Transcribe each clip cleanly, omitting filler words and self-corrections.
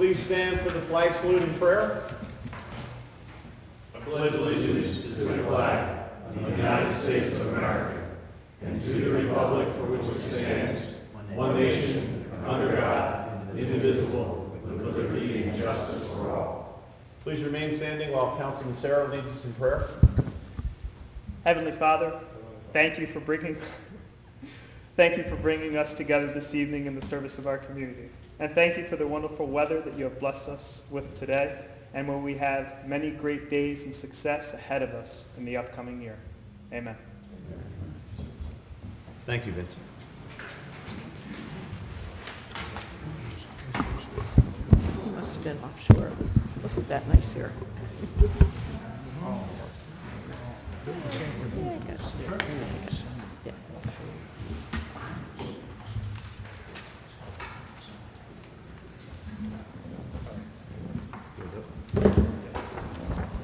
Please stand for the flag salute and prayer. I pledge allegiance to the flag of the United States of America and to the republic for which it stands, one nation, under God, indivisible, with liberty and justice for all. Please remain standing while Councilman Sarah leads us in prayer. Heavenly Father, thank you for bringing us together this evening in the service of our community. And thank you for the wonderful weather that you have blessed us with today, and where we have many great days and success ahead of us in the upcoming year. Amen. Thank you, Vincent. He must have been offshore. Wasn't that nice here? Yeah, I guess. Yeah.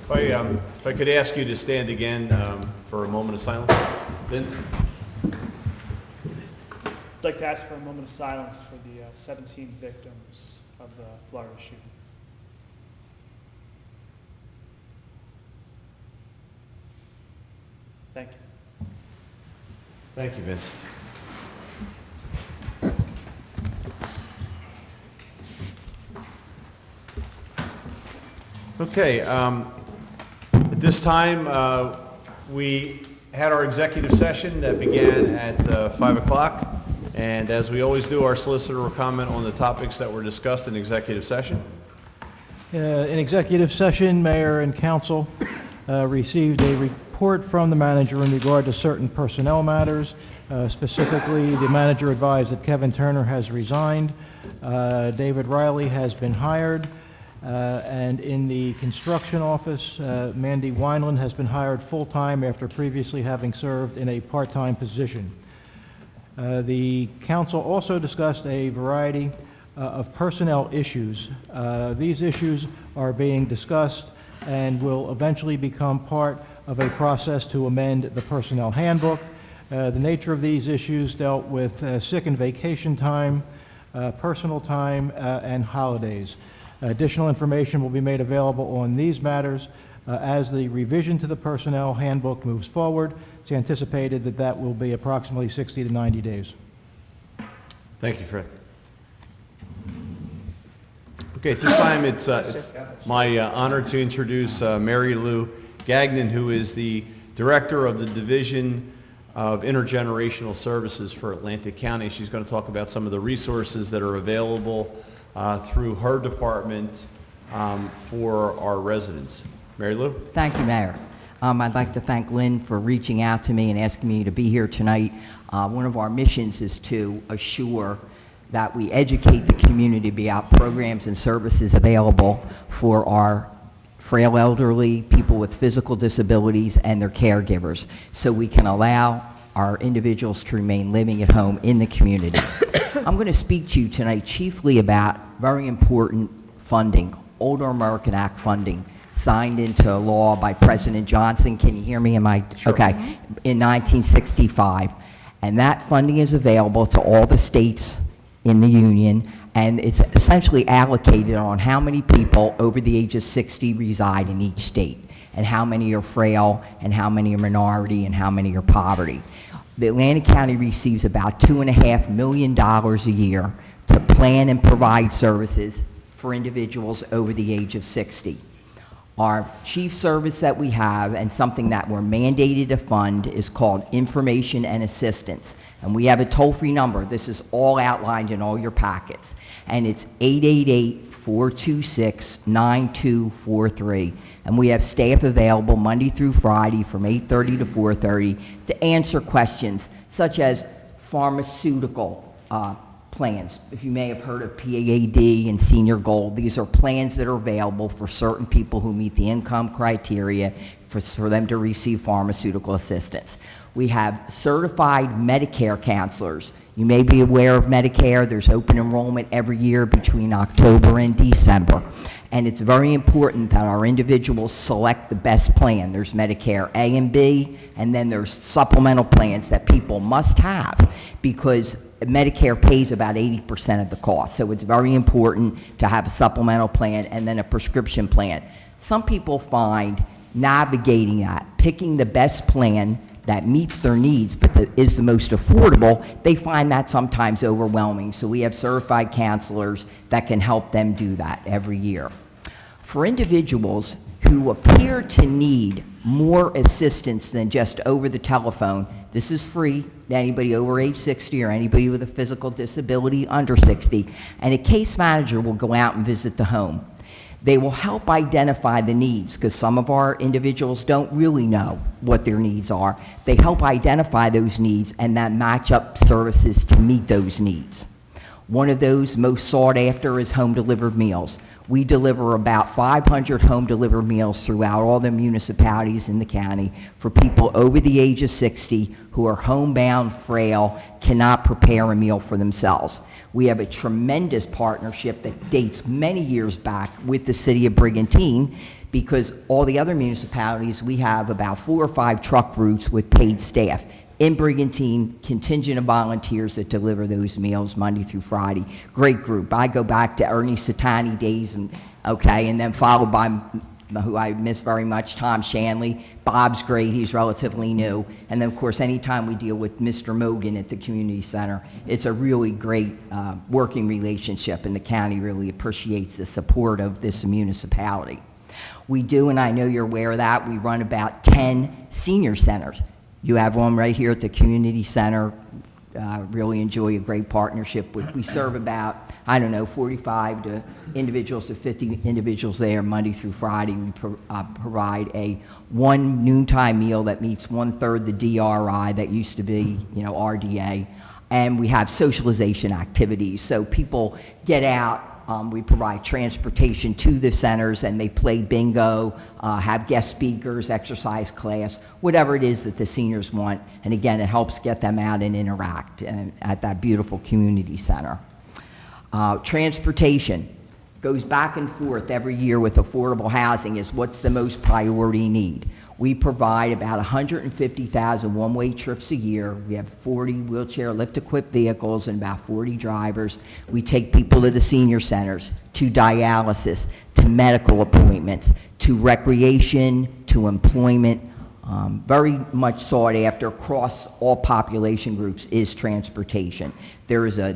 If I could ask you to stand again for a moment of silence. Vince? I'd like to ask for a moment of silence for the 17 victims of the Florida shooting. Thank you. Thank you, Vince. Okay, at this time, we had our executive session that began at 5 o'clock. And as we always do, our solicitor will comment on the topics that were discussed in executive session. In executive session, Mayor and Council received a report from the manager in regard to certain personnel matters. Specifically, the manager advised that Kevin Turner has resigned, David Riley has been hired, and in the construction office, Mandy Wineland has been hired full-time after previously having served in a part-time position. The council also discussed a variety of personnel issues. These issues are being discussed and will eventually become part of a process to amend the personnel handbook. The nature of these issues dealt with sick and vacation time, personal time, and holidays. Additional information will be made available on these matters as the revision to the personnel handbook moves forward. It's anticipated that that will be approximately 60 to 90 days. Thank you, Fred. Okay, at this time, it's my honor to introduce Mary Lou Gagnon, who is the Director of the Division of Intergenerational Services for Atlantic County. She's going to talk about some of the resources that are available through her department for our residents. Mary Lou? Thank you, Mayor. I'd like to thank Lynn for reaching out to me and asking me to be here tonight. One of our missions is to assure that we educate the community about programs and services available for our frail elderly, people with physical disabilities, and their caregivers, so we can allow our individuals to remain living at home in the community. I'm going to speak to you tonight chiefly about very important funding, Older American Act funding, signed into law by President Johnson. Can you hear me? Am I sure? Okay. In 1965. And that funding is available to all the states in the Union, and it's essentially allocated on how many people over the age of 60 reside in each state, and how many are frail, and how many are minority, and how many are poverty. The Atlantic County receives about $2.5 million a year to plan and provide services for individuals over the age of 60. Our chief service that we have, and something that we're mandated to fund, is called Information and Assistance. And we have a toll-free number. This is all outlined in all your packets. And it's 888-426-9243. And we have staff available Monday through Friday from 8:30 to 4:30 to answer questions such as pharmaceutical plans. If you may have heard of PAD and Senior Gold, these are plans that are available for certain people who meet the income criteria for them to receive pharmaceutical assistance. We have certified Medicare counselors. You may be aware of Medicare. There's open enrollment every year between October and December. And it's very important that our individuals select the best plan. There's Medicare A and B, and then there's supplemental plans that people must have, because Medicare pays about 80% of the cost, so it's very important to have a supplemental plan and then a prescription plan. Some people find navigating that, picking the best plan that meets their needs but that is the most affordable, they find that sometimes overwhelming. So we have certified counselors that can help them do that every year. For individuals who appear to need more assistance than just over the telephone, this is free to anybody over age 60 or anybody with a physical disability under 60, and a case manager will go out and visit the home. They will help identify the needs, because some of our individuals don't really know what their needs are. They help identify those needs and then match up services to meet those needs. One of those most sought after is home-delivered meals. We deliver about 500 home-delivered meals throughout all the municipalities in the county for people over the age of 60 who are homebound, frail, cannot prepare a meal for themselves. We have a tremendous partnership that dates many years back with the city of Brigantine, because all the other municipalities, we have about 4 or 5 truck routes with paid staff. In Brigantine, contingent of volunteers that deliver those meals Monday through Friday. Great group. I go back to Ernie Satani days, and then followed by who I miss very much, Tom Shanley. Bob's great, he's relatively new. And then, of course, anytime we deal with Mr. Mogan at the community center, it's a really great working relationship, and the county really appreciates the support of this municipality. We do, and I know you're aware of that, we run about 10 senior centers. You have one right here at the community center. Really enjoy a great partnership with. We serve about, 45 to individuals to 50 individuals there Monday through Friday. We provide a 1 noontime meal that meets 1/3 the DRI that used to be, RDA. And we have socialization activities. So people get out. We provide transportation to the centers, and they play bingo, have guest speakers, exercise class, whatever it is that the seniors want. And again, it helps get them out and interact at that beautiful community center. Transportation goes back and forth every year with affordable housing is what's the most priority need. We provide about 150,000 one-way trips a year. We have 40 wheelchair lift-equipped vehicles and about 40 drivers. We take people to the senior centers, to dialysis, to medical appointments, to recreation, to employment. Very much sought after across all population groups is transportation. There is a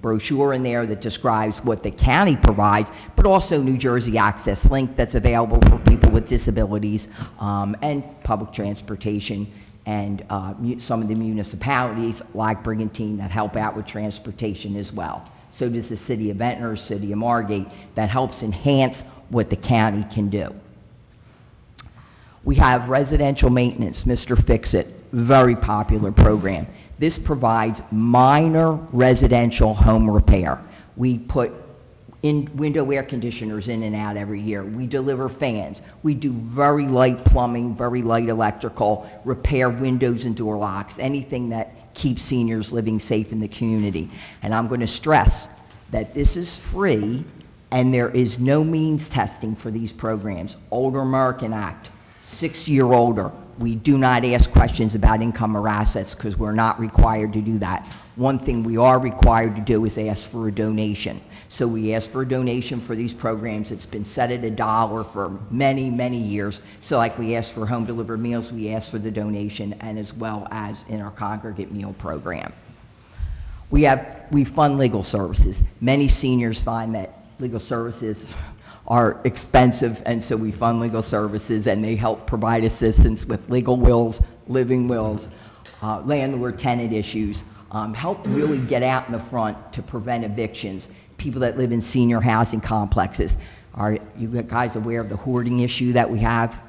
brochure in there that describes what the county provides, but also New Jersey Access Link that's available for people with disabilities, and public transportation, and some of the municipalities like Brigantine that help out with transportation as well. So does the city of Ventnor, city of Margate, that helps enhance what the county can do. We have residential maintenance, Mr. Fix-It, very popular program. This provides minor residential home repair. We put in window air conditioners in and out every year. We deliver fans. We do very light plumbing, very light electrical, repair windows and door locks, anything that keeps seniors living safe in the community. And I'm going to stress that this is free, and there is no means testing for these programs. Older American Act. 60 or older, we do not ask questions about income or assets because we're not required to do that. One thing we are required to do is ask for a donation. So we ask for a donation for these programs. It's been set at $1 for many, many years. So like we ask for home delivered meals, we ask for the donation, and as well as in our congregate meal program. We fund legal services. Many seniors find that legal services are expensive, and so we fund legal services, and they help provide assistance with legal wills, living wills, landlord-tenant issues, help really get out in the front to prevent evictions. People that live in senior housing complexes. Are you guys aware of the hoarding issue that we have?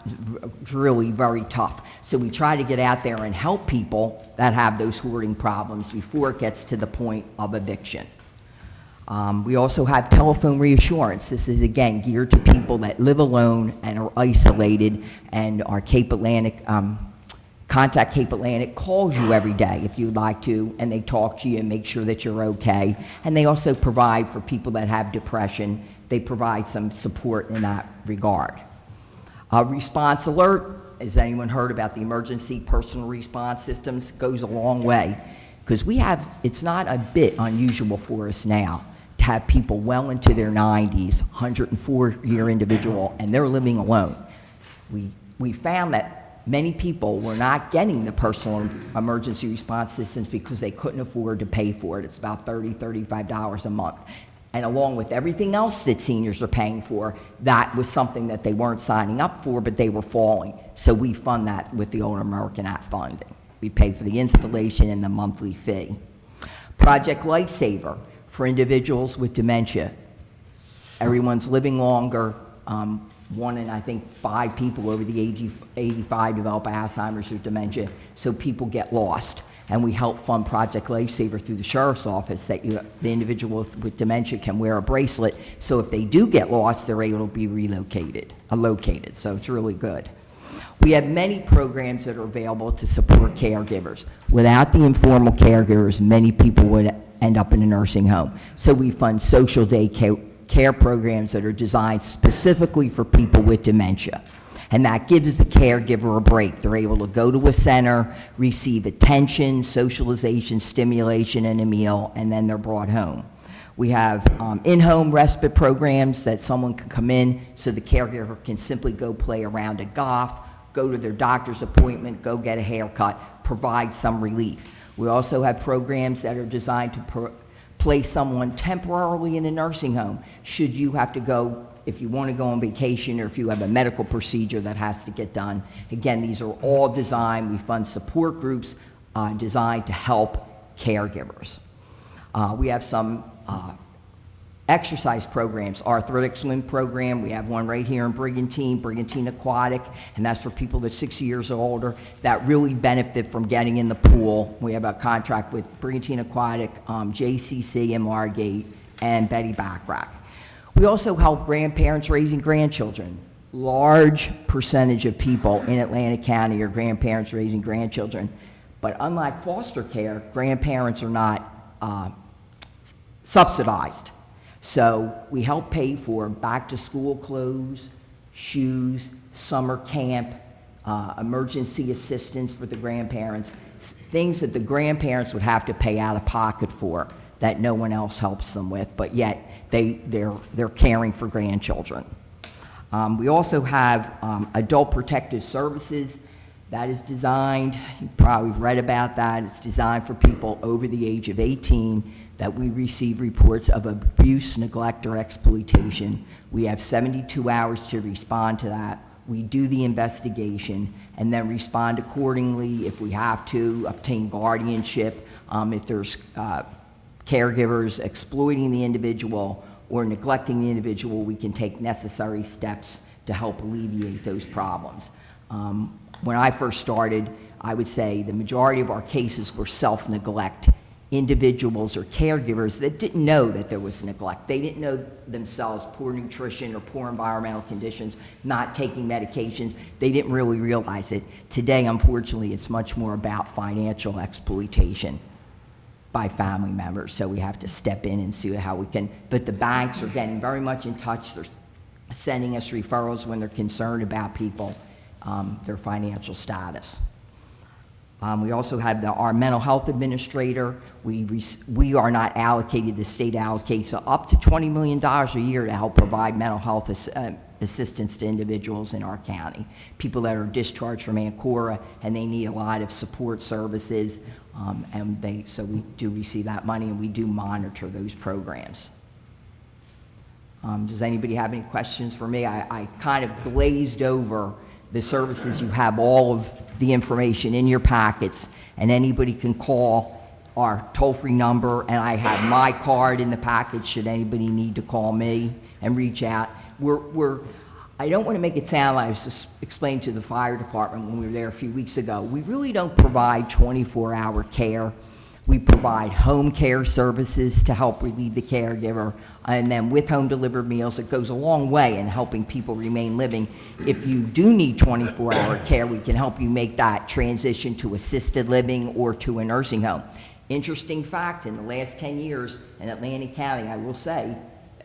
It's really very tough. So we try to get out there and help people that have those hoarding problems before it gets to the point of eviction. We also have telephone reassurance. This is, again, geared to people that live alone and are isolated, and our Cape Atlantic, Contact Cape Atlantic calls you every day if you'd like to, and they talk to you and make sure that you're okay. And they also provide for people that have depression. They provide some support in that regard. Response Alert, has anyone heard about the emergency personal response systems? Goes a long way. because it's not a bit unusual for us now to have people well into their 90s, 104-year individual, and they're living alone. We found that many people were not getting the personal emergency response assistance because they couldn't afford to pay for it. It's about $30, $35 a month. And along with everything else that seniors are paying for, that was something that they weren't signing up for, but they were falling. So we fund that with the Older American Act funding. We pay for the installation and the monthly fee. Project Lifesaver for individuals with dementia. Everyone's living longer. 1 in, I think, 5 people over the age of 85 develop Alzheimer's or dementia, so people get lost. And we help fund Project Lifesaver through the Sheriff's Office, that the individual with dementia can wear a bracelet, so if they do get lost, they're able to be located, so it's really good. We have many programs that are available to support caregivers. Without the informal caregivers, many people would end up in a nursing home. So we fund social day care programs that are designed specifically for people with dementia. And that gives the caregiver a break. They're able to go to a center, receive attention, socialization, stimulation, and a meal, and then they're brought home. We have in-home respite programs that someone can come in so the caregiver can simply go play a round of golf, go to their doctor's appointment, go get a haircut, provide some relief. We also have programs that are designed to place someone temporarily in a nursing home should you have to go, if you want to go on vacation or if you have a medical procedure that has to get done. Again, these are all designed, we fund support groups designed to help caregivers. We have some exercise programs, arthritic swim program. We have one right here in Brigantine Aquatic, and that's for people that are 60 years or older that really benefit from getting in the pool. We have a contract with Brigantine Aquatic, JCC in Margate, and Betty Backrack. We also help grandparents raising grandchildren. Large percentage of people in Atlantic County are grandparents raising grandchildren, but unlike foster care, grandparents are not subsidized. So we help pay for back-to-school clothes, shoes, summer camp, emergency assistance for the grandparents, things that the grandparents would have to pay out of pocket for that no one else helps them with, but yet they're caring for grandchildren. We also have Adult Protective Services. That is designed, you probably read about that, it's designed for people over the age of 18 that we receive reports of abuse, neglect, or exploitation. We have 72 hours to respond to that. We do the investigation and then respond accordingly if we have to, obtain guardianship, if there's caregivers exploiting the individual or neglecting the individual, we can take necessary steps to help alleviate those problems. When I first started, I would say the majority of our cases were self-neglect. Individuals or caregivers that didn't know that there was neglect. They didn't know themselves, poor nutrition or poor environmental conditions, not taking medications. They didn't really realize it. Today, unfortunately, it's much more about financial exploitation by family members. So we have to step in and see how we can, but the banks are getting very much in touch. They're sending us referrals when they're concerned about people, their financial status. We also have our mental health administrator. We are not allocated, the state allocates up to $20 million a year to help provide mental health assistance to individuals in our county. People that are discharged from Ancora and they need a lot of support services, so we do receive that money and we do monitor those programs. Does anybody have any questions for me? I kind of glazed over the services. You have all of the information in your packets, and anybody can call our toll-free number, and I have my card in the package should anybody need to call me and reach out. I don't want to make it sound like I was just explaining to the fire department when we were there a few weeks ago. We really don't provide 24-hour care. We provide home care services to help relieve the caregiver, and then with home delivered meals, it goes a long way in helping people remain living. If you do need 24-hour care, we can help you make that transition to assisted living or to a nursing home. Interesting fact, in the last 10 years in Atlantic County, I will say,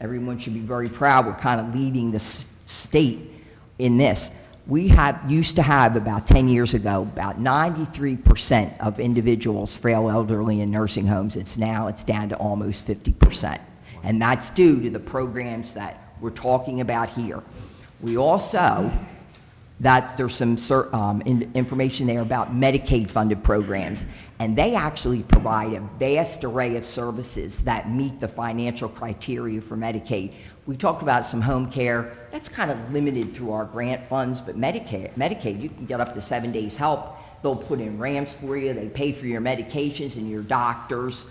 everyone should be very proud, we're kind of leading the state in this. We used to have, about 10 years ago, about 93% of individuals, frail elderly in nursing homes. It's down to almost 50%. And that's due to the programs that we're talking about here. We also, there's some information there about Medicaid-funded programs, and they actually provide a vast array of services that meet the financial criteria for Medicaid. We talked about some home care. That's kind of limited through our grant funds, but Medicaid, you can get up to 7 days help. They'll put in ramps for you. They pay for your medications and your doctors,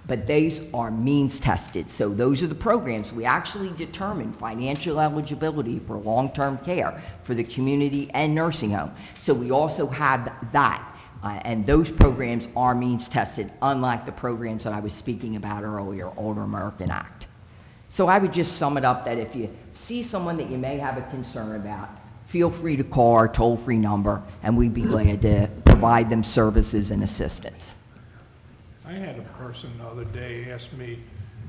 but these are means tested. So those are the programs. We actually determine financial eligibility for long-term care for the community and nursing home. So we also have that. And those programs are means tested, unlike the programs that I was speaking about earlier, Older American Act. So I would just sum it up that if you see someone that you may have a concern about, feel free to call our toll-free number, and we'd be glad to provide them services and assistance. I had a person the other day ask me,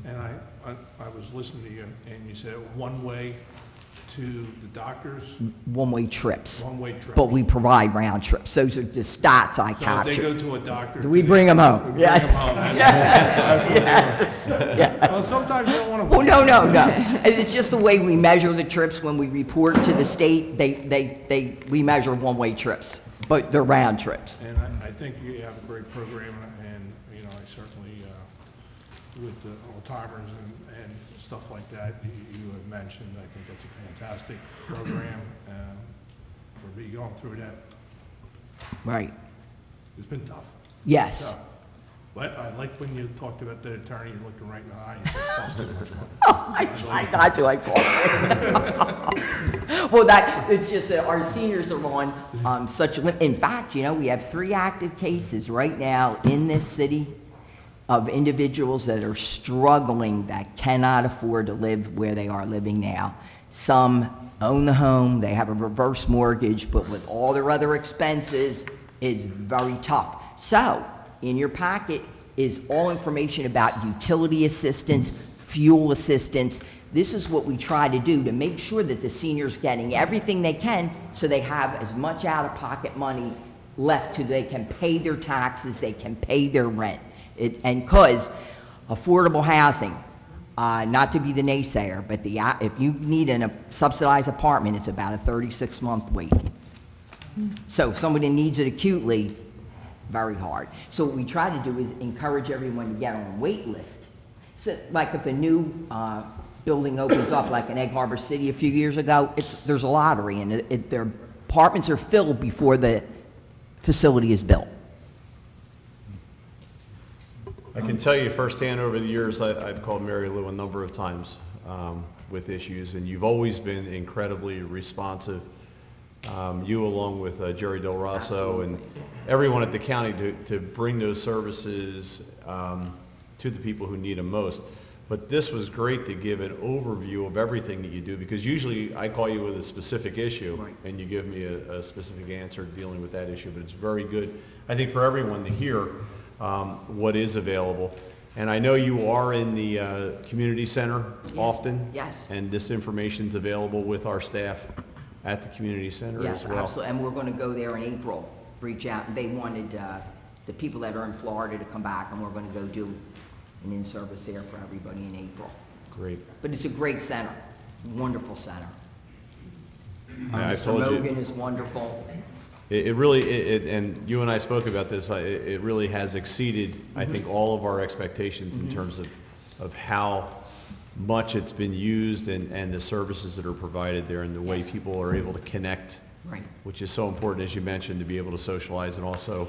and I was listening to you, and you said one way to the doctors, One-way trips. one-way trip. But we provide round trips. Those are the stats I So if they capture. go to a doctor. Do we bring them home? We bring Yes. them home. Yes. Yeah. Well, sometimes you don't want to. Well, no. And it's just the way we measure the trips when we report to the state. We measure one-way trips, but they're round trips. And I think you have a great program, and, you know, I certainly, with the Alzheimer's and stuff like that, you have mentioned, I think that's a fantastic program, for me going through that. Right. It's been tough. Yes. Tough. But I like when you talked about the attorney, you looked him right in the eye and said, it costs too much money. I got to, I call it. Well, it's just that our seniors are on such a in fact, you know, we have 3 active cases right now in this city of individuals that are struggling, that cannot afford to live where they are living now. Some own the home, they have a reverse mortgage, but with all their other expenses, it's very tough. So, in your packet is all information about utility assistance, fuel assistance. This is what we try to do to make sure that the senior's getting everything they can so they have as much out-of-pocket money left so they can pay their taxes, they can pay their rent. And because affordable housing, not to be the naysayer, but if you need a subsidized apartment, it's about a 36-month wait. So if somebody needs it acutely, very hard. So what we try to do is encourage everyone to get on a wait list. So like if a new building opens up, like in Egg Harbor City a few years ago, there's a lottery, and their apartments are filled before the facility is built. I can tell you firsthand over the years, I've called Mary Lou a number of times with issues, and you've always been incredibly responsive. You along with Jerry Del Rosso and everyone at the county to bring those services to the people who need them most. But this was great to give an overview of everything that you do, because usually I call you with a specific issue, right, and you give me a specific answer dealing with that issue. But it's very good, I think, for everyone to hear what is available. And I know you are in the community center often. Yes. And this information's available with our staff at the community center Yes, as well. absolutely. And we're going to go there in April, reach out. They wanted the people that are in Florida to come back, and we're going to go do an in-service there for everybody in April. Great. But it's a great center, wonderful center. I've Mr. told you. Mogan is wonderful. It really, and you and I spoke about this, it really has exceeded, I think, all of our expectations in terms of how much it's been used and the services that are provided there and the way people are able to connect, Right. which is so important, as you mentioned, to be able to socialize and also,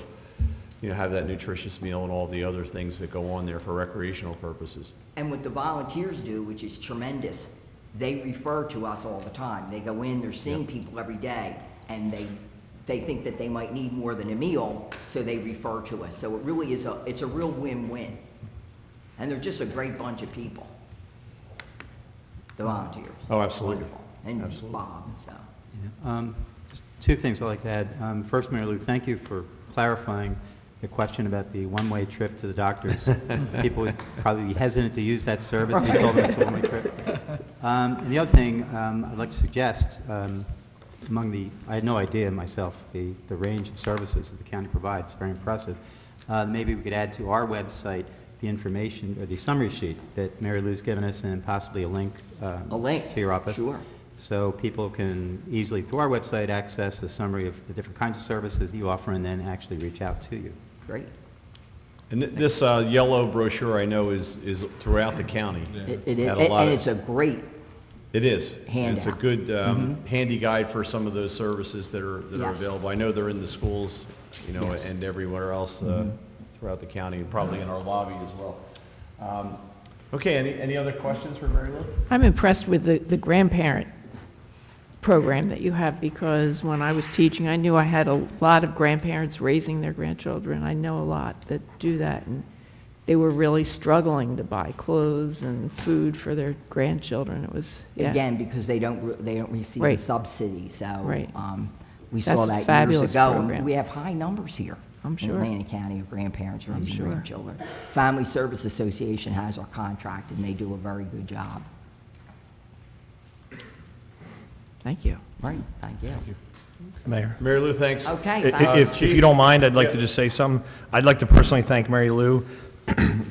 you know, have that nutritious meal and all the other things that go on there for recreational purposes. And what the volunteers do, which is tremendous, they refer to us all the time. They go in, they're seeing people every day, and they think that they might need more than a meal, so they refer to us. So it really is it's a real win-win. And they're just a great bunch of people, the volunteers. Oh, absolutely. Wonderful. And Absolutely. Bob, so. Just 2 things I'd like to add. First, Mary Lou, thank you for clarifying the question about the one-way trip to the doctors. People would probably be hesitant to use that service if you told them it's a one-way trip. And the other thing I'd like to suggest, I had no idea myself, the range of services that the county provides. Very impressive. Maybe we could add to our website the information, or the summary sheet that Mary Lou's given us, and possibly a link to your office. Sure. So people can easily, through our website, access a summary of the different kinds of services that you offer, and then actually reach out to you. Great. And this yellow brochure, I know, is throughout the county. It is, Had a lot and of- it's a great, It is. And it's a handout. good handy guide for some of those services that are Yes. available. I know they're in the schools, you know, and everywhere else throughout the county, and probably in our lobby as well. Okay, any other questions for Mary Lou? I'm impressed with the grandparent program that you have, because when I was teaching, I knew I had a lot of grandparents raising their grandchildren. I know a lot that do that, and they were really struggling to buy clothes and food for their grandchildren. It was, yeah. again, because they don't receive the Right. subsidy, so. Right. We That's saw a that years fabulous ago. program. We have high numbers here. I'm In sure. Atlantic County of grandparents I'm raising sure. grandchildren. Family Service Association has our contract, and they do a very good job. Thank you. Right, thank you. Mayor. Mary Lou, thanks. Okay, If you don't mind, I'd like to just say something. I'd like to personally thank Mary Lou.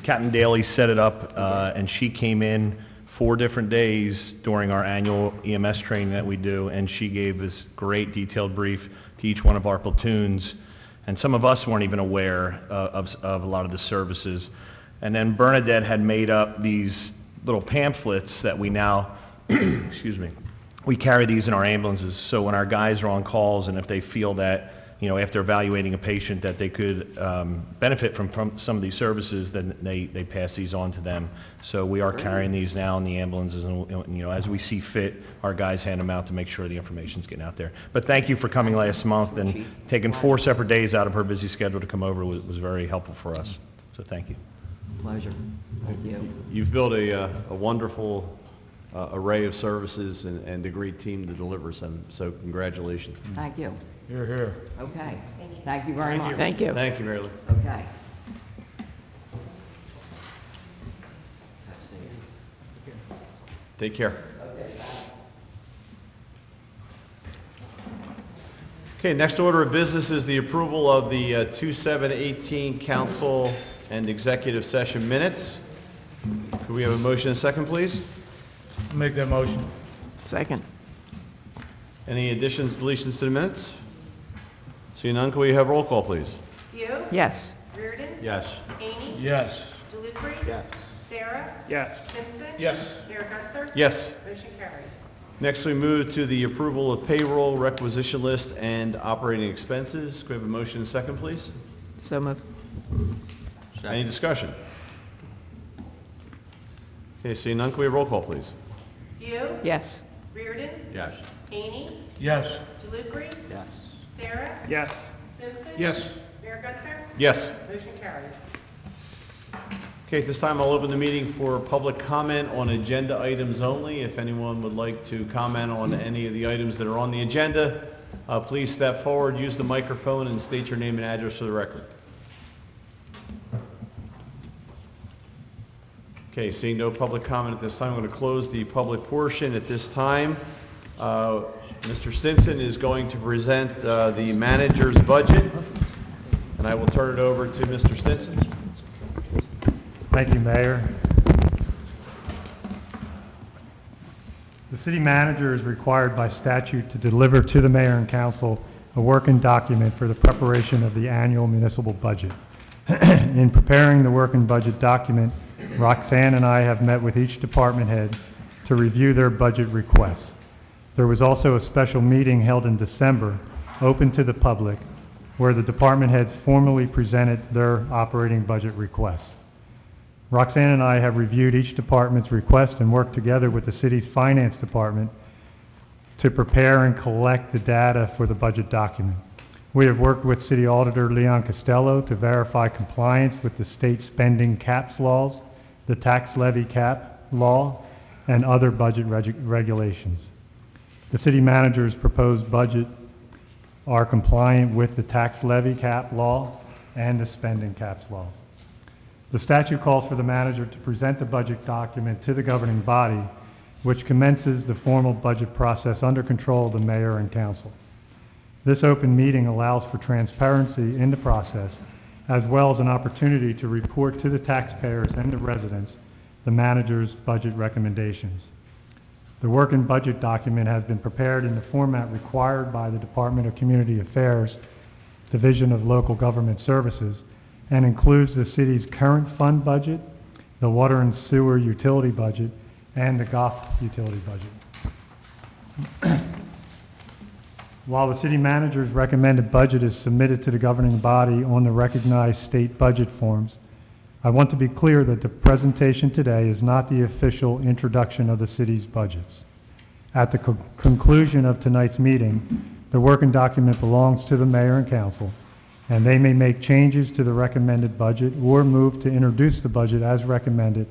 Captain Daly set it up, and she came in 4 different days during our annual EMS training that we do, and she gave this great detailed brief to each one of our platoons. And some of us weren't even aware of a lot of the services. And then Bernadette had made up these little pamphlets that we now, excuse me, we carry these in our ambulances, so when our guys are on calls and if they feel that, you know, after evaluating a patient that they could benefit from some of these services, then they pass these on to them. So we are carrying these now in the ambulances, and you know, as we see fit, our guys hand them out to make sure the information's getting out there. But thank you for coming last month, and taking 4 separate days out of her busy schedule to come over was very helpful for us. So thank you. pleasure. Thank you. You've built a wonderful array of services and a great team that delivers them, so congratulations. Thank you. Here, here. Okay. Thank you very much. Thank you. Thank you, Mary Lou. Okay. Take care. Okay, next order of business is the approval of the 2/7/18 council and executive session minutes. Could we have a motion and a second, please? Make that motion. Second. Any additions, deletions to the minutes? Seeing none, can we have roll call, please? You? Yes. Reardon? Yes. Haney? Yes. DeLucre? Yes. Sarah? Yes. Simpson? Yes. Mayor Gunther? Yes. Motion carried. Next, we move to the approval of payroll, requisition list, and operating expenses. Could we have a motion and a second, please? So moved. Any discussion? Okay, seeing none, can we have roll call, please? You? Yes. Reardon? Yes. Haney? Yes. DeLucre? Yes. Sarah? Yes. Simpson? Yes. Mayor Gunther? Yes. Motion carried. Okay, at this time, I'll open the meeting for public comment on agenda items only. If anyone would like to comment on any of the items that are on the agenda, please step forward, use the microphone, and state your name and address for the record. Okay, seeing no public comment at this time, I'm going to close the public portion at this time. Mr. Stinson is going to present the manager's budget, and I will turn it over to Mr. Stinson. Thank you, Mayor. The city manager is required by statute to deliver to the mayor and council a working document for the preparation of the annual municipal budget. In preparing the working budget document, Roxanne and I have met with each department head to review their budget requests. There was also a special meeting held in December, open to the public, where the department heads formally presented their operating budget requests. Roxanne and I have reviewed each department's request and worked together with the city's finance department to prepare and collect the data for the budget document. We have worked with City Auditor Leon Costello to verify compliance with the state spending caps laws, the tax levy cap law, and other budget regulations. The city manager's proposed budget are compliant with the tax levy cap law and the spending caps laws. The statute calls for the manager to present the budget document to the governing body which commences the formal budget process under control of the mayor and council. This open meeting allows for transparency in the process, as well as an opportunity to report to the taxpayers and the residents the manager's budget recommendations. The working budget document has been prepared in the format required by the Department of Community Affairs, Division of Local Government Services, and includes the city's current fund budget, the water and sewer utility budget, and the Goff utility budget. While the city manager's recommended budget is submitted to the governing body on the recognized state budget forms, I want to be clear that the presentation today is not the official introduction of the city's budgets. At the conclusion of tonight's meeting, the working document belongs to the mayor and council, and they may make changes to the recommended budget or move to introduce the budget as recommended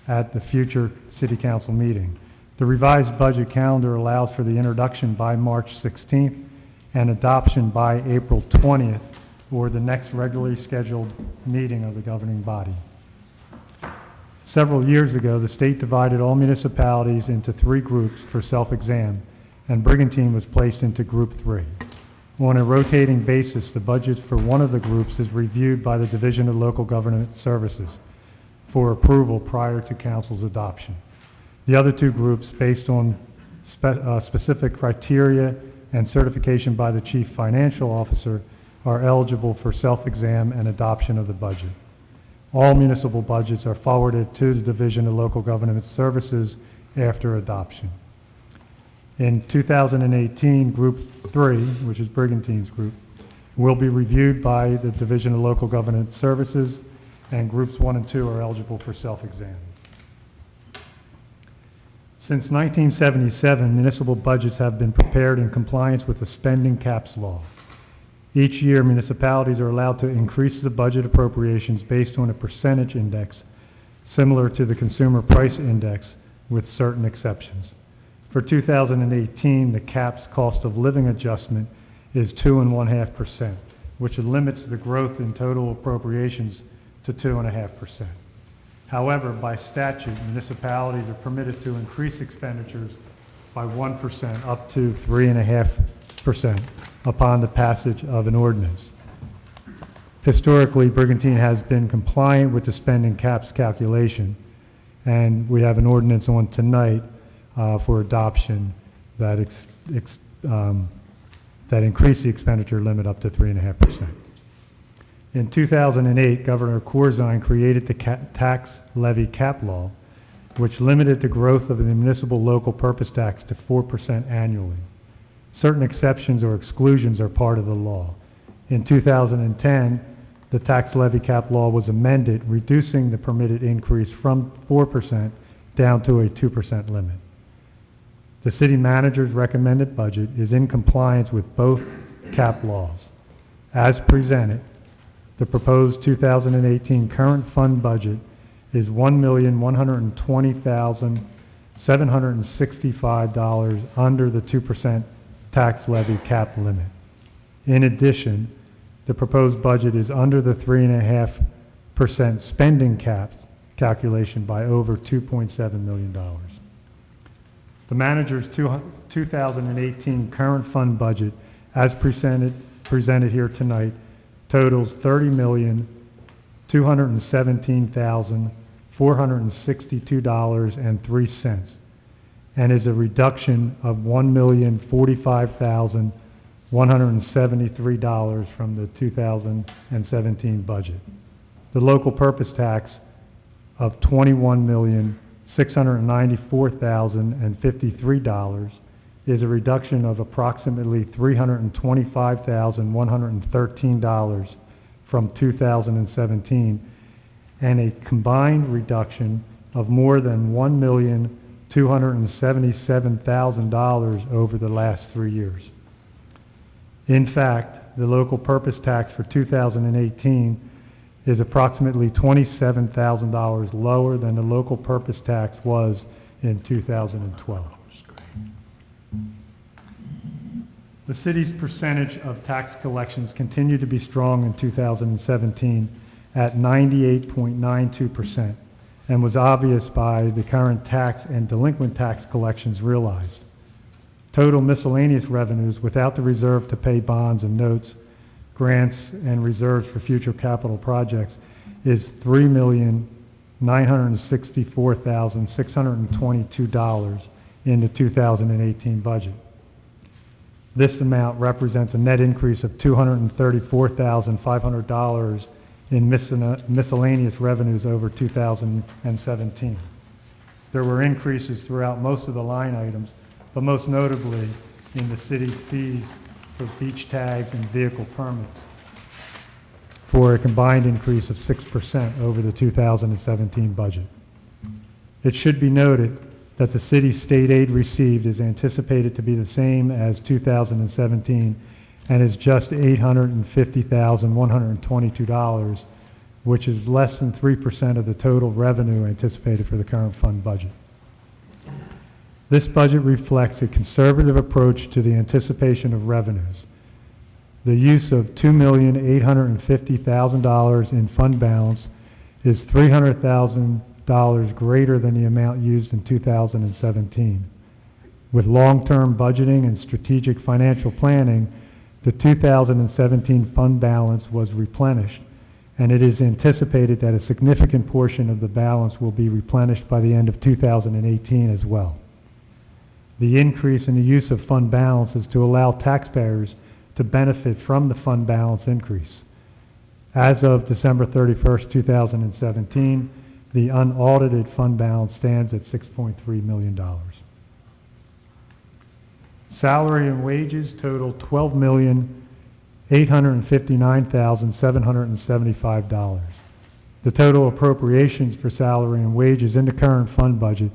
at the future city council meeting. The revised budget calendar allows for the introduction by March 16th and adoption by April 20th, or the next regularly scheduled meeting of the governing body. Several years ago, the state divided all municipalities into 3 groups for self-exam, and Brigantine was placed into Group 3. On a rotating basis, the budget for one of the groups is reviewed by the Division of Local Government Services for approval prior to council's adoption. The other 2 groups, based on specific criteria and certification by the Chief Financial Officer, are eligible for self-exam and adoption of the budget. All municipal budgets are forwarded to the Division of Local Government Services after adoption. In 2018, Group 3, which is Brigantine's group, will be reviewed by the Division of Local Government Services, and Groups 1 and 2 are eligible for self-exam. Since 1977, municipal budgets have been prepared in compliance with the spending caps law. Each year, municipalities are allowed to increase the budget appropriations based on a percentage index, similar to the Consumer Price Index, with certain exceptions. For 2018, the CAP's cost of living adjustment is 2.5%, which limits the growth in total appropriations to 2.5%. However, by statute, municipalities are permitted to increase expenditures by 1% up to 3.5% upon the passage of an ordinance. Historically, Brigantine has been compliant with the spending caps calculation, and we have an ordinance on tonight for adoption that increased the expenditure limit up to 3.5%. In 2008, Governor Corzine created the tax levy cap law, which limited the growth of the municipal local purpose tax to 4% annually. Certain exceptions or exclusions are part of the law. In 2010, the tax levy cap law was amended, reducing the permitted increase from 4% down to a 2% limit. The city manager's recommended budget is in compliance with both cap laws. As presented, the proposed 2018 current fund budget is $1,120,765 under the 2% tax levy cap limit. In addition, the proposed budget is under the 3.5% spending cap calculation by over $2.7 million. The manager's 2018 current fund budget, as presented here tonight, totals $30,217,462.03 and is a reduction of $1,045,173 from the 2017 budget. The local purpose tax of $21,694,053 is a reduction of approximately $325,113 from 2017, and a combined reduction of more than $1,277,000 over the last 3 years. In fact, the local purpose tax for 2018 is approximately $27,000 lower than the local purpose tax was in 2012. The city's percentage of tax collections continued to be strong in 2017 at 98.92%, and was obvious by the current tax and delinquent tax collections realized. Total miscellaneous revenues without the reserve to pay bonds and notes, grants, and reserves for future capital projects is $3,964,622 in the 2018 budget. This amount represents a net increase of $234,500 in miscellaneous revenues over 2017. There were increases throughout most of the line items, but most notably in the city's fees for beach tags and vehicle permits, for a combined increase of 6% over the 2017 budget. It should be noted that the city's state aid received is anticipated to be the same as 2017 and is just $850,122, which is less than 3% of the total revenue anticipated for the current fund budget. This budget reflects a conservative approach to the anticipation of revenues. The use of $2,850,000 in fund balance is $300,000 greater than the amount used in 2017. With long-term budgeting and strategic financial planning, the 2017 fund balance was replenished, and it is anticipated that a significant portion of the balance will be replenished by the end of 2018 as well. The increase in the use of fund balance is to allow taxpayers to benefit from the fund balance increase. As of December 31st, 2017, the unaudited fund balance stands at $6.3 million. Salary and wages total $12,859,775. The total appropriations for salary and wages in the current fund budget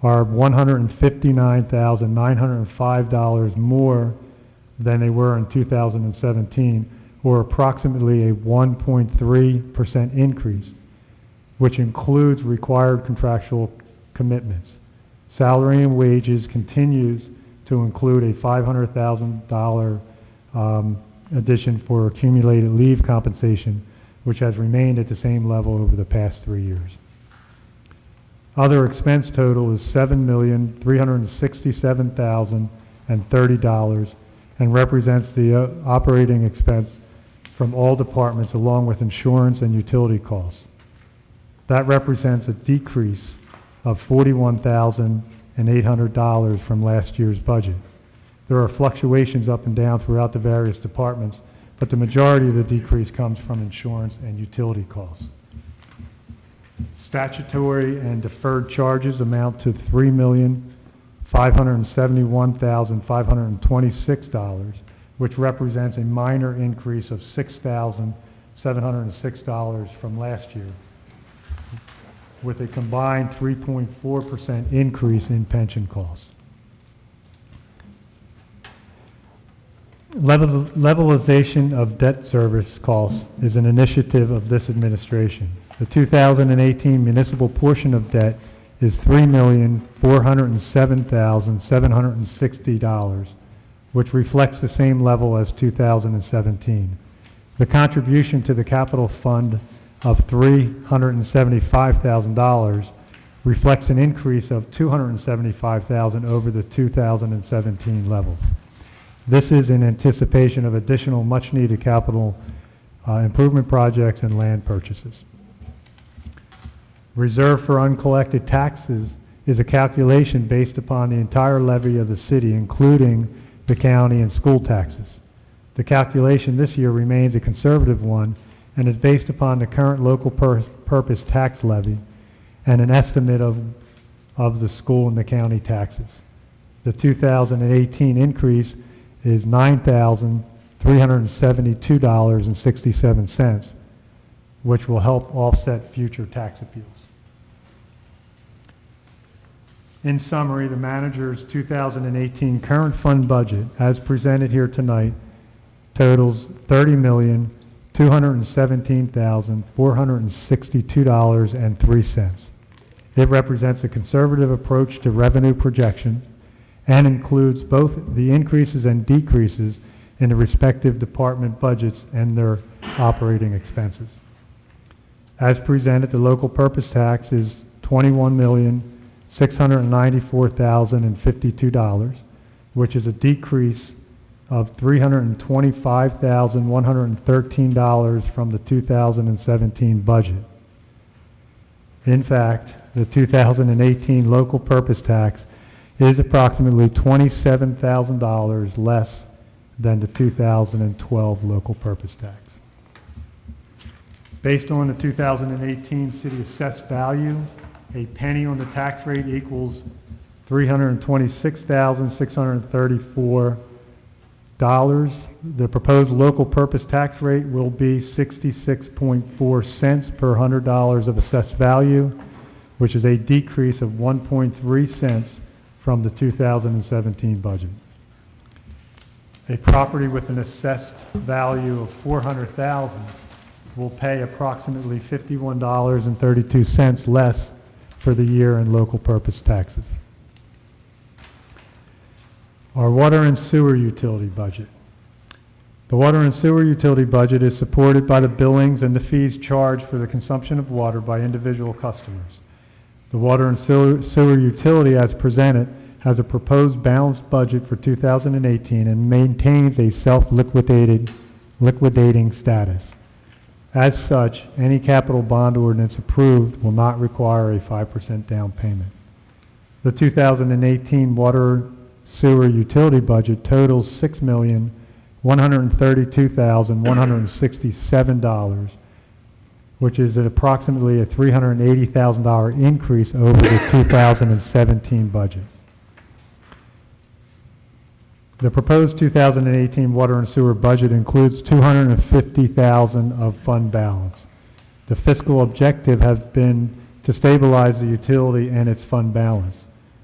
are $159,905 more than they were in 2017, or approximately a 1.3% increase, which includes required contractual commitments. Salary and wages continues to include a $500,000 addition for accumulated leave compensation, which has remained at the same level over the past 3 years. Other expense total is $7,367,030 and represents the operating expense from all departments along with insurance and utility costs. That represents a decrease of $41,800 from last year's budget. There are fluctuations up and down throughout the various departments, but the majority of the decrease comes from insurance and utility costs. Statutory and deferred charges amount to $3,571,526, which represents a minor increase of $6,706 from last year, with a combined 3.4% increase in pension costs. Levelization of debt service costs is an initiative of this administration. The 2018 municipal portion of debt is $3,407,760, which reflects the same level as 2017. The contribution to the capital fund of $375,000 reflects an increase of $275,000 over the 2017 level. This is in anticipation of additional much-needed capital improvement projects and land purchases. Reserve for uncollected taxes is a calculation based upon the entire levy of the city, including the county and school taxes. The calculation this year remains a conservative one and is based upon the current local purpose tax levy and an estimate of the school and the county taxes. The 2018 increase is $9,372.67, which will help offset future tax appeals. In summary, the manager's 2018 current fund budget, as presented here tonight, totals $30,217,462.03. It represents a conservative approach to revenue projection and includes both the increases and decreases in the respective department budgets and their operating expenses. As presented, the local purpose tax is $21,694,052, which is a decrease of $325,113 from the 2017 budget. In fact, the 2018 local purpose tax is approximately $27,000 less than the 2012 local purpose tax. Based on the 2018 city assessed value, a penny on the tax rate equals $326,634. The proposed local purpose tax rate will be 66.4 cents per $100 of assessed value, which is a decrease of 1.3 cents from the 2017 budget. A property with an assessed value of $400,000 will pay approximately $51.32 less for the year in local purpose taxes. Our water and sewer utility budget. The water and sewer utility budget is supported by the billings and the fees charged for the consumption of water by individual customers. The water and sewer utility, as presented, has a proposed balanced budget for 2018 and maintains a self-liquidating status. As such, any capital bond ordinance approved will not require a 5% down payment. The 2018 water sewer utility budget totals $6,132,167, which is approximately a $380,000 increase over the 2017 budget. The proposed 2018 water and sewer budget includes $250,000 of fund balance. The fiscal objective has been to stabilize the utility and its fund balance.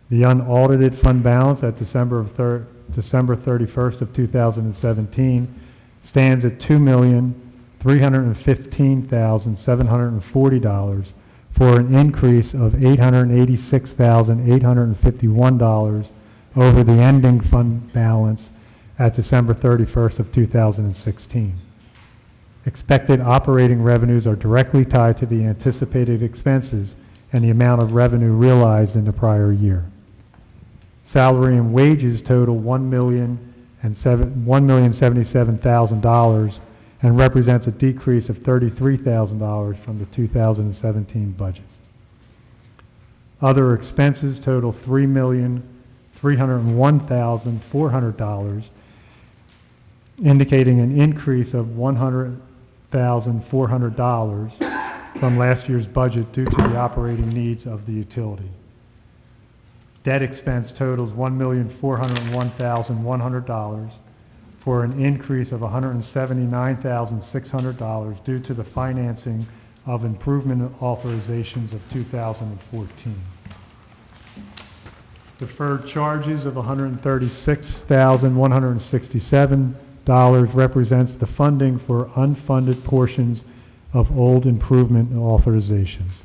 The unaudited fund balance at December 31st of 2017 stands at $2,315,740 for an increase of $886,851 over the ending fund balance at December 31st of 2016. Expected operating revenues are directly tied to the anticipated expenses and the amount of revenue realized in the prior year. Salary and wages total $1,077,000 and represents a decrease of $33,000 from the 2017 budget. Other expenses total $3,301,400, indicating an increase of $100,400 from last year's budget due to the operating needs of the utility. Debt expense totals $1,401,100 for an increase of $179,600 due to the financing of improvement authorizations of 2014. Deferred charges of $136,167 represents the funding for unfunded portions of old improvement authorizations.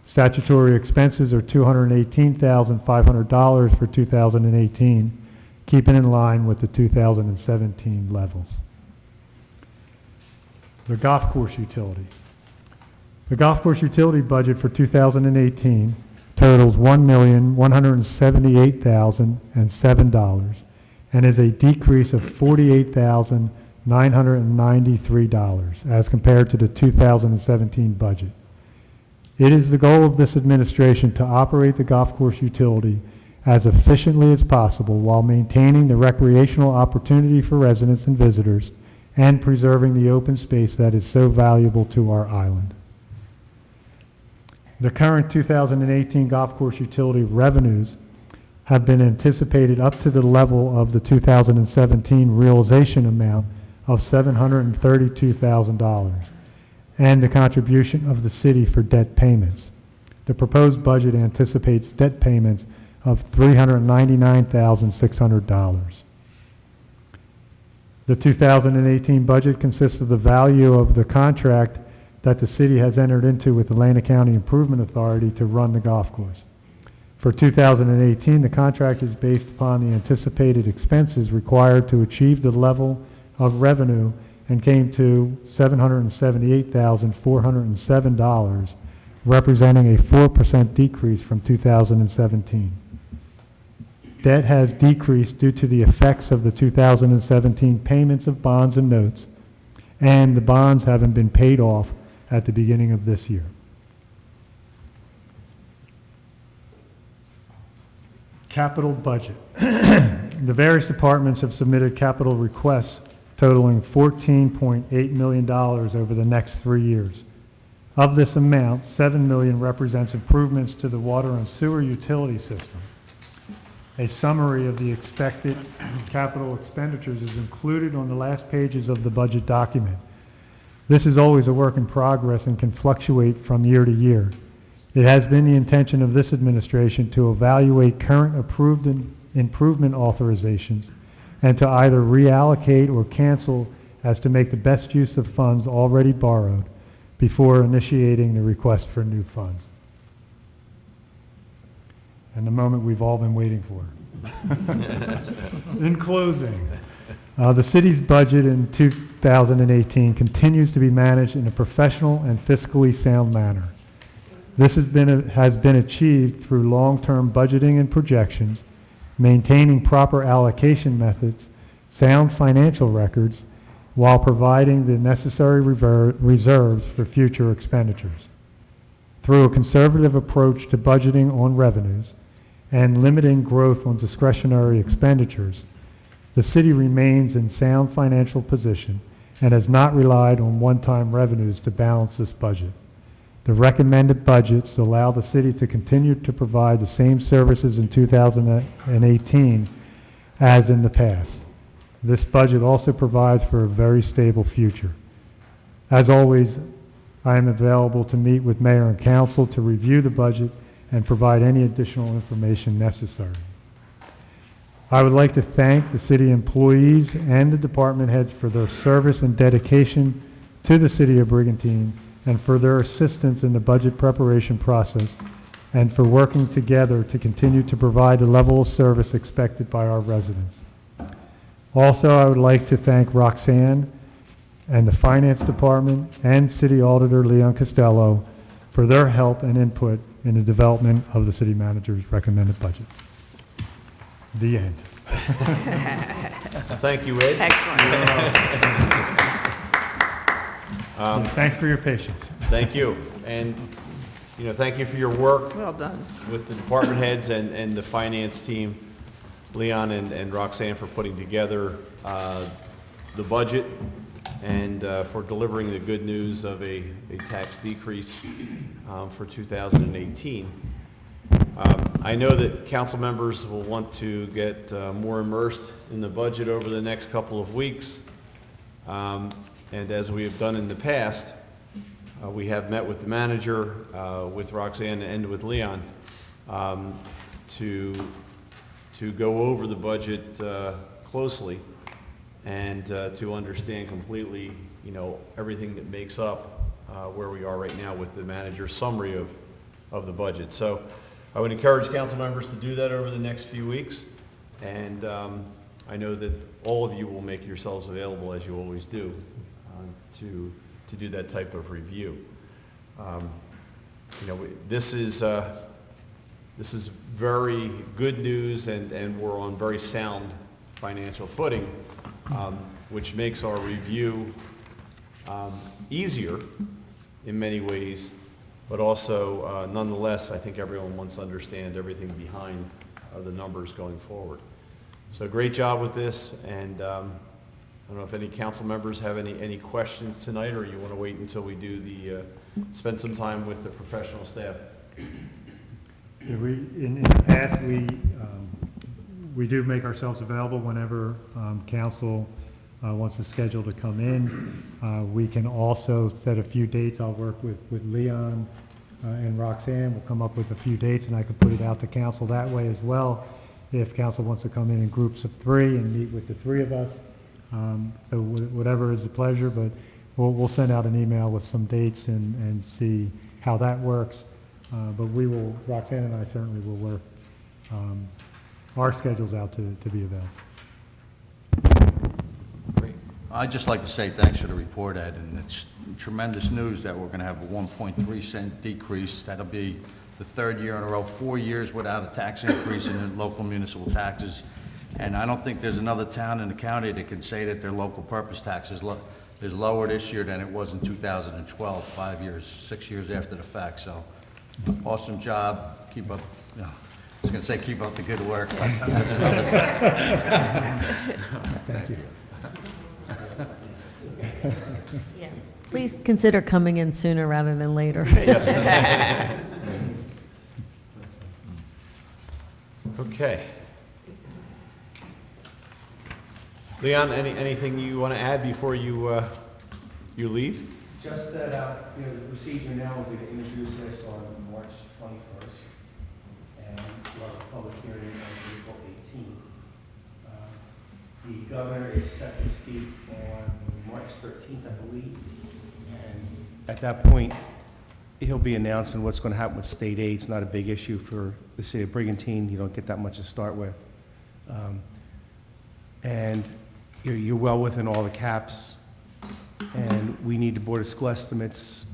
Statutory expenses are $218,500 for 2018, keeping in line with the 2017 levels. The golf course utility. The golf course utility budget for 2018 totals $1,178,007 and is a decrease of $48,993 as compared to the 2017 budget. It is the goal of this administration to operate the golf course utility as efficiently as possible while maintaining the recreational opportunity for residents and visitors and preserving the open space that is so valuable to our island. The current 2018 golf course utility revenues have been anticipated up to the level of the 2017 realization amount of $732,000 and the contribution of the city for debt payments. The proposed budget anticipates debt payments of $399,600. The 2018 budget consists of the value of the contract that the city has entered into with the Atlantic County Improvement Authority to run the golf course. For 2018, the contract is based upon the anticipated expenses required to achieve the level of revenue and came to $778,407 representing a 4% decrease from 2017. Debt has decreased due to the effects of the 2017 payments of bonds and notes, and the bonds having been paid off at the beginning of this year. Capital budget. The various departments have submitted capital requests totaling $14.8 million over the next 3 years. Of this amount, $7 million represents improvements to the water and sewer utility system. A summary of the expected capital expenditures is included on the last pages of the budget document. This is always a work in progress and can fluctuate from year to year. It has been the intention of this administration to evaluate current approved improvement authorizations and to either reallocate or cancel as to make the best use of funds already borrowed before initiating the request for new funds. And the moment we've all been waiting for. In closing, the city's budget in 2018 continues to be managed in a professional and fiscally sound manner. This has been achieved through long-term budgeting and projections, maintaining proper allocation methods, sound financial records, while providing the necessary reserves for future expenditures. Through a conservative approach to budgeting on revenues and limiting growth on discretionary expenditures, the city remains in sound financial position and has not relied on one-time revenues to balance this budget. The recommended budgets allow the city to continue to provide the same services in 2018 as in the past. This budget also provides for a very stable future. As always, I am available to meet with Mayor and Council to review the budget and provide any additional information necessary. I would like to thank the city employees and the department heads for their service and dedication to the city of Brigantine and for their assistance in the budget preparation process and for working together to continue to provide the level of service expected by our residents. Also, I would like to thank Roxanne and the Finance Department and City Auditor Leon Costello for their help and input in the development of the city manager's recommended budget. The end. Thank you, Ed. Excellent. Thanks for your patience. Thank you. And, thank you for your work Well done. with the department heads and the finance team, Leon and Roxanne, for putting together the budget and for delivering the good news of a tax decrease for 2018. I know that council members will want to get more immersed in the budget over the next couple of weeks. And as we have done in the past, we have met with the manager, with Roxanne and with Leon to go over the budget closely and to understand completely, everything that makes up where we are right now with the manager's summary of the budget. So I would encourage council members to do that over the next few weeks. And I know that all of you will make yourselves available, as you always do, to do that type of review. This is very good news, and we're on very sound financial footing, which makes our review easier in many ways, but also nonetheless, I think everyone wants to understand everything behind the numbers going forward. So great job with this, and I don't know if any council members have any questions tonight, or you want to wait until we do spend some time with the professional staff. Yeah, in the past, we do make ourselves available whenever council wants to schedule to come in. We can also set a few dates. I'll work with Leon and Roxanne. We'll come up with a few dates, and I can put it out to council that way as well, if council wants to come in groups of 3 and meet with the 3 of us. So whatever is the pleasure, but we'll send out an email with some dates and see how that works. But Roxanne and I certainly will work our schedules out to be available. Great. I'd just like to say thanks for the report, Ed, and it's tremendous news that we're going to have a 1.3 cent decrease. That'll be the third year in a row, 4 years without a tax increase in the local municipal taxes. And I don't think there's another town in the county that can say that their local purpose tax is lower this year than it was in 2012, 5 years, 6 years after the fact. So, awesome job. Keep up. I was going to say keep up the good work, but that's another side. Thank you. Yeah. Please consider coming in sooner rather than later. Okay. Leon, anything you want to add before you leave? Just that, the procedure now will be to introduce this on March 21st, and we'll have a public hearing on April 18th. The governor is set to speak on March 13th, I believe, and at that point, he'll be announcing what's going to happen with state aid. It's not a big issue for the city of Brigantine. You don't get that much to start with. And you're well within all the caps, and we need the Board of School estimates,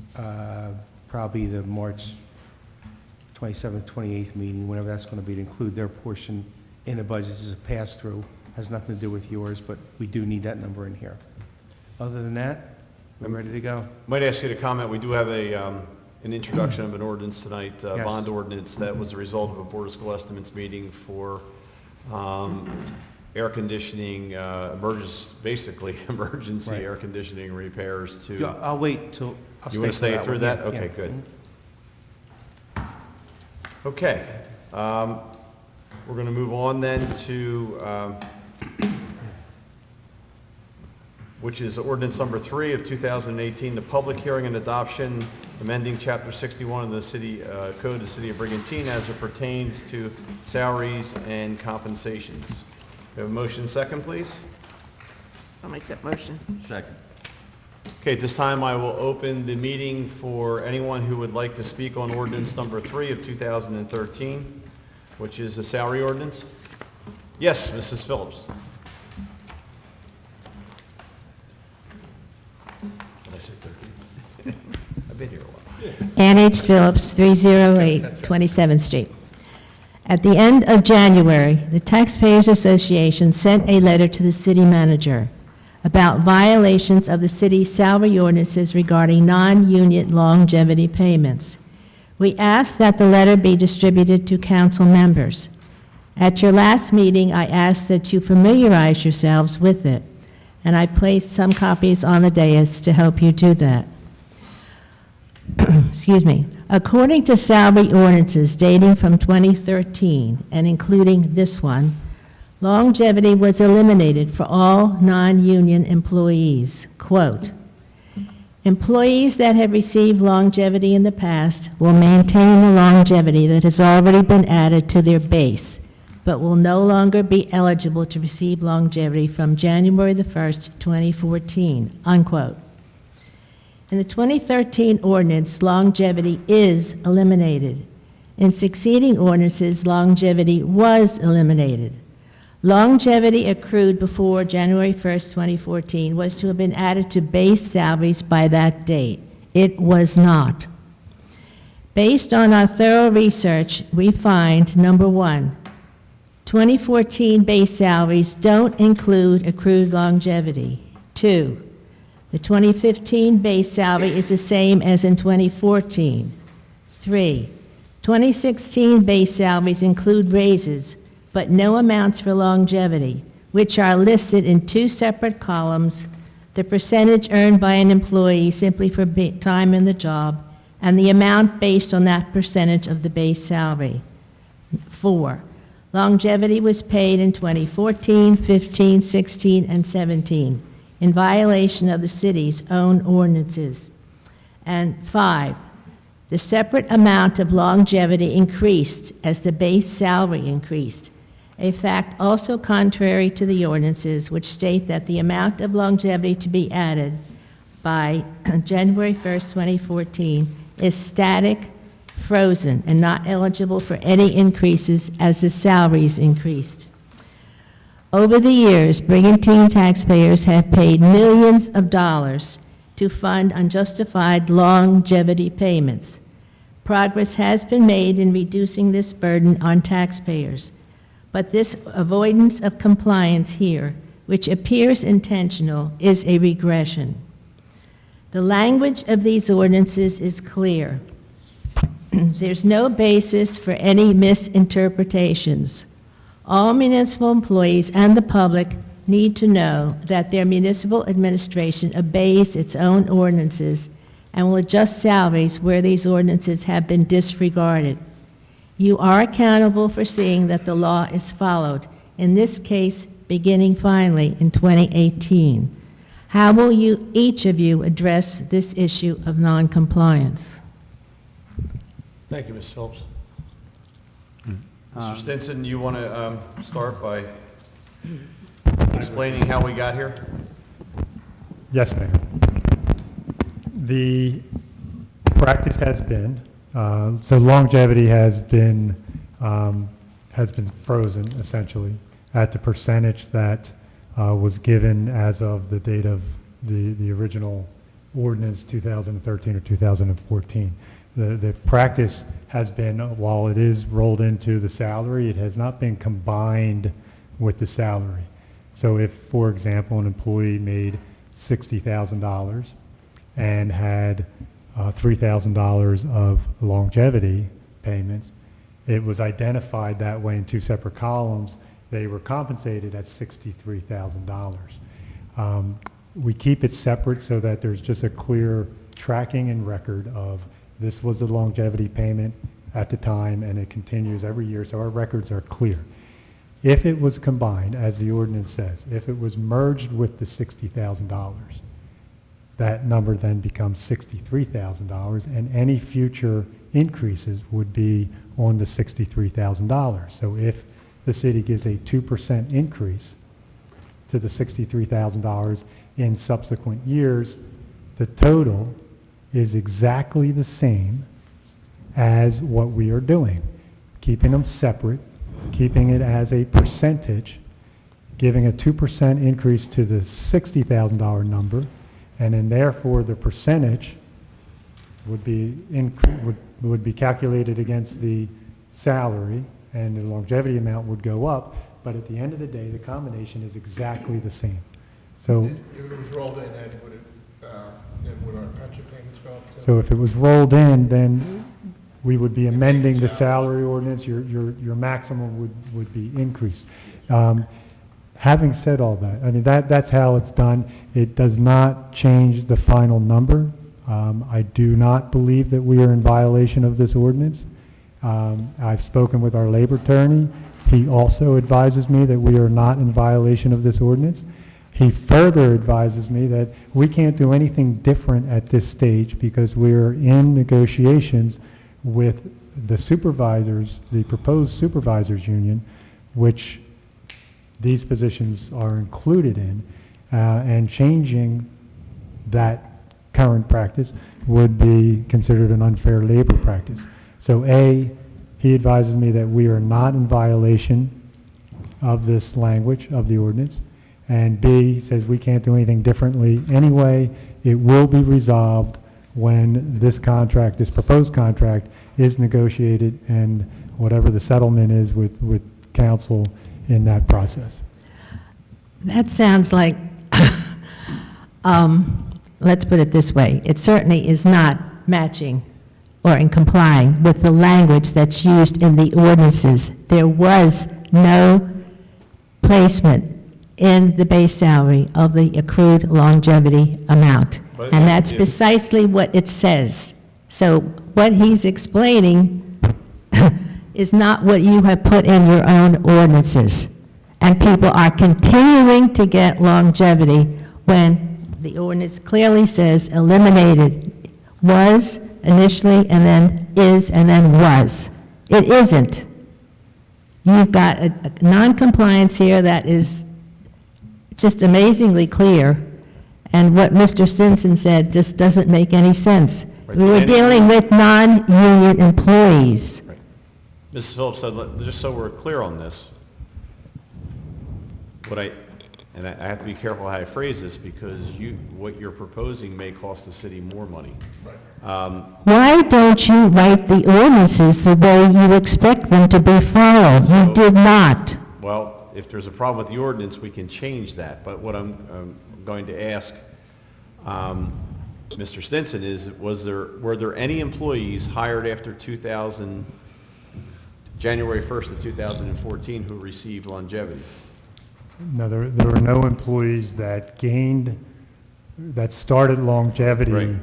probably the March 27th, 28th meeting, whenever that's going to be, to include their portion in the budget. This is a pass-through, has nothing to do with yours, but we do need that number in here. Other than that, we're ready to go. Might ask you to comment. We do have an introduction of an ordinance tonight, Yes. bond ordinance that was a result of a Board of School Estimates meeting for air conditioning, basically emergency Right. air conditioning repairs to. Yeah, I'll wait till, I'll You want to stay through one. that? Yeah, Okay, yeah. good. Okay. We're going to move on then to, which is ordinance number 3 of 2018, the public hearing and adoption, amending Chapter 61 of the City Code of the City of Brigantine as it pertains to salaries and compensations. We have a motion second, please? I'll make that motion. Second. Okay, at this time, I will open the meeting for anyone who would like to speak on ordinance number 3 of 2013, which is the salary ordinance. Yes, Mrs. Phillips. Did I say 13? I've been here a while. Ann H. Phillips, 308 27th Street. At the end of January, the Taxpayers Association sent a letter to the city manager about violations of the city's salary ordinances regarding non-union longevity payments. We asked that the letter be distributed to council members. At your last meeting, I asked that you familiarize yourselves with it, and I placed some copies on the dais to help you do that. Excuse me. According to salary ordinances dating from 2013 and including this one, longevity was eliminated for all non-union employees. Quote, employees that have received longevity in the past will maintain the longevity that has already been added to their base, but will no longer be eligible to receive longevity from January the 1st, 2014, unquote. In the 2013 ordinance, longevity is eliminated. In succeeding ordinances, longevity was eliminated. Longevity accrued before January 1st, 2014 was to have been added to base salaries by that date. It was not. Based on our thorough research, we find, number one, 2014 base salaries don't include accrued longevity. 2, the 2015 base salary is the same as in 2014. 3, 2016 base salaries include raises, but no amounts for longevity, which are listed in 2 separate columns, the percentage earned by an employee simply for time in the job, and the amount based on that percentage of the base salary. 4, longevity was paid in 2014, 15, 16, and 17, in violation of the city's own ordinances. And 5, the separate amount of longevity increased as the base salary increased, a fact also contrary to the ordinances, which state that the amount of longevity to be added by January 1st, 2014 is static, frozen, and not eligible for any increases as the salaries increased. Over the years, Brigantine taxpayers have paid millions of dollars to fund unjustified longevity payments. Progress has been made in reducing this burden on taxpayers, but this avoidance of compliance here, which appears intentional, is a regression. The language of these ordinances is clear. There's no basis for any misinterpretations. All municipal employees and the public need to know that their municipal administration obeys its own ordinances and will adjust salaries where these ordinances have been disregarded. You are accountable for seeing that the law is followed, in this case, beginning finally in 2018. How will each of you address this issue of noncompliance? Thank you, Ms. Phillips. Mr. Stinson, you want to start by explaining how we got here? Yes, Mayor. The practice has been, so longevity has been frozen, essentially, at the percentage that was given as of the date of the original ordinance, 2013 or 2014. The practice has been, while it is rolled into the salary, it has not been combined with the salary. So if, for example, an employee made $60,000 and had $3,000 of longevity payments, it was identified that way in two separate columns. They were compensated at $63,000. We keep it separate so that there's just a clear tracking and record of this was a longevity payment at the time, and it continues every year, so our records are clear. If it was combined, as the ordinance says, if it was merged with the $60,000, that number then becomes $63,000, and any future increases would be on the $63,000. So if the city gives a 2% increase to the $63,000 in subsequent years, the total is exactly the same as what we are doing, keeping them separate, keeping it as a percentage, giving a 2% increase to the $60,000 number, and then therefore the percentage would be calculated against the salary, and the longevity amount would go up, but at the end of the day, the combination is exactly the same. So If it was rolled in, then would our pension payments go up too? So if it was rolled in, then we would be amending the salary ordinance, your maximum would be increased. Having said all that, I mean, that's how it's done. It does not change the final number. I do not believe that we are in violation of this ordinance. I've spoken with our labor attorney. He also advises me that we are not in violation of this ordinance. He further advises me that we can't do anything different at this stage because we're in negotiations with the supervisors, the proposed supervisors union, which these positions are included in, and changing that current practice would be considered an unfair labor practice. So A, he advises me that we are not in violation of this language of the ordinance, and B says we can't do anything differently anyway. It will be resolved when this contract, this proposed contract, is negotiated and whatever the settlement is with council in that process. That sounds like, let's put it this way, it certainly is not matching or in complying with the language that's used in the ordinances. There was no placement in the base salary of the accrued longevity amount. And that's precisely what it says. So what he's explaining is not what you have put in your own ordinances. And people are continuing to get longevity when the ordinance clearly says eliminated, was initially, and then is, and then was. It isn't. You've got a non-compliance here that is just amazingly clear, and what Mr. Stinson said just doesn't make any sense. Right. We were dealing with non-union employees. Right. Mrs. Phillips, just so we're clear on this, and I have to be careful how I phrase this, because what you're proposing may cost the city more money. Why don't you write the ordinances the way you expect them to be followed? You did not. Well, if there's a problem with the ordinance, we can change that, but what I'm going to ask Mr. Stinson is, were there any employees hired after January 1st of 2014 who received longevity? No, there were no employees that started longevity Right.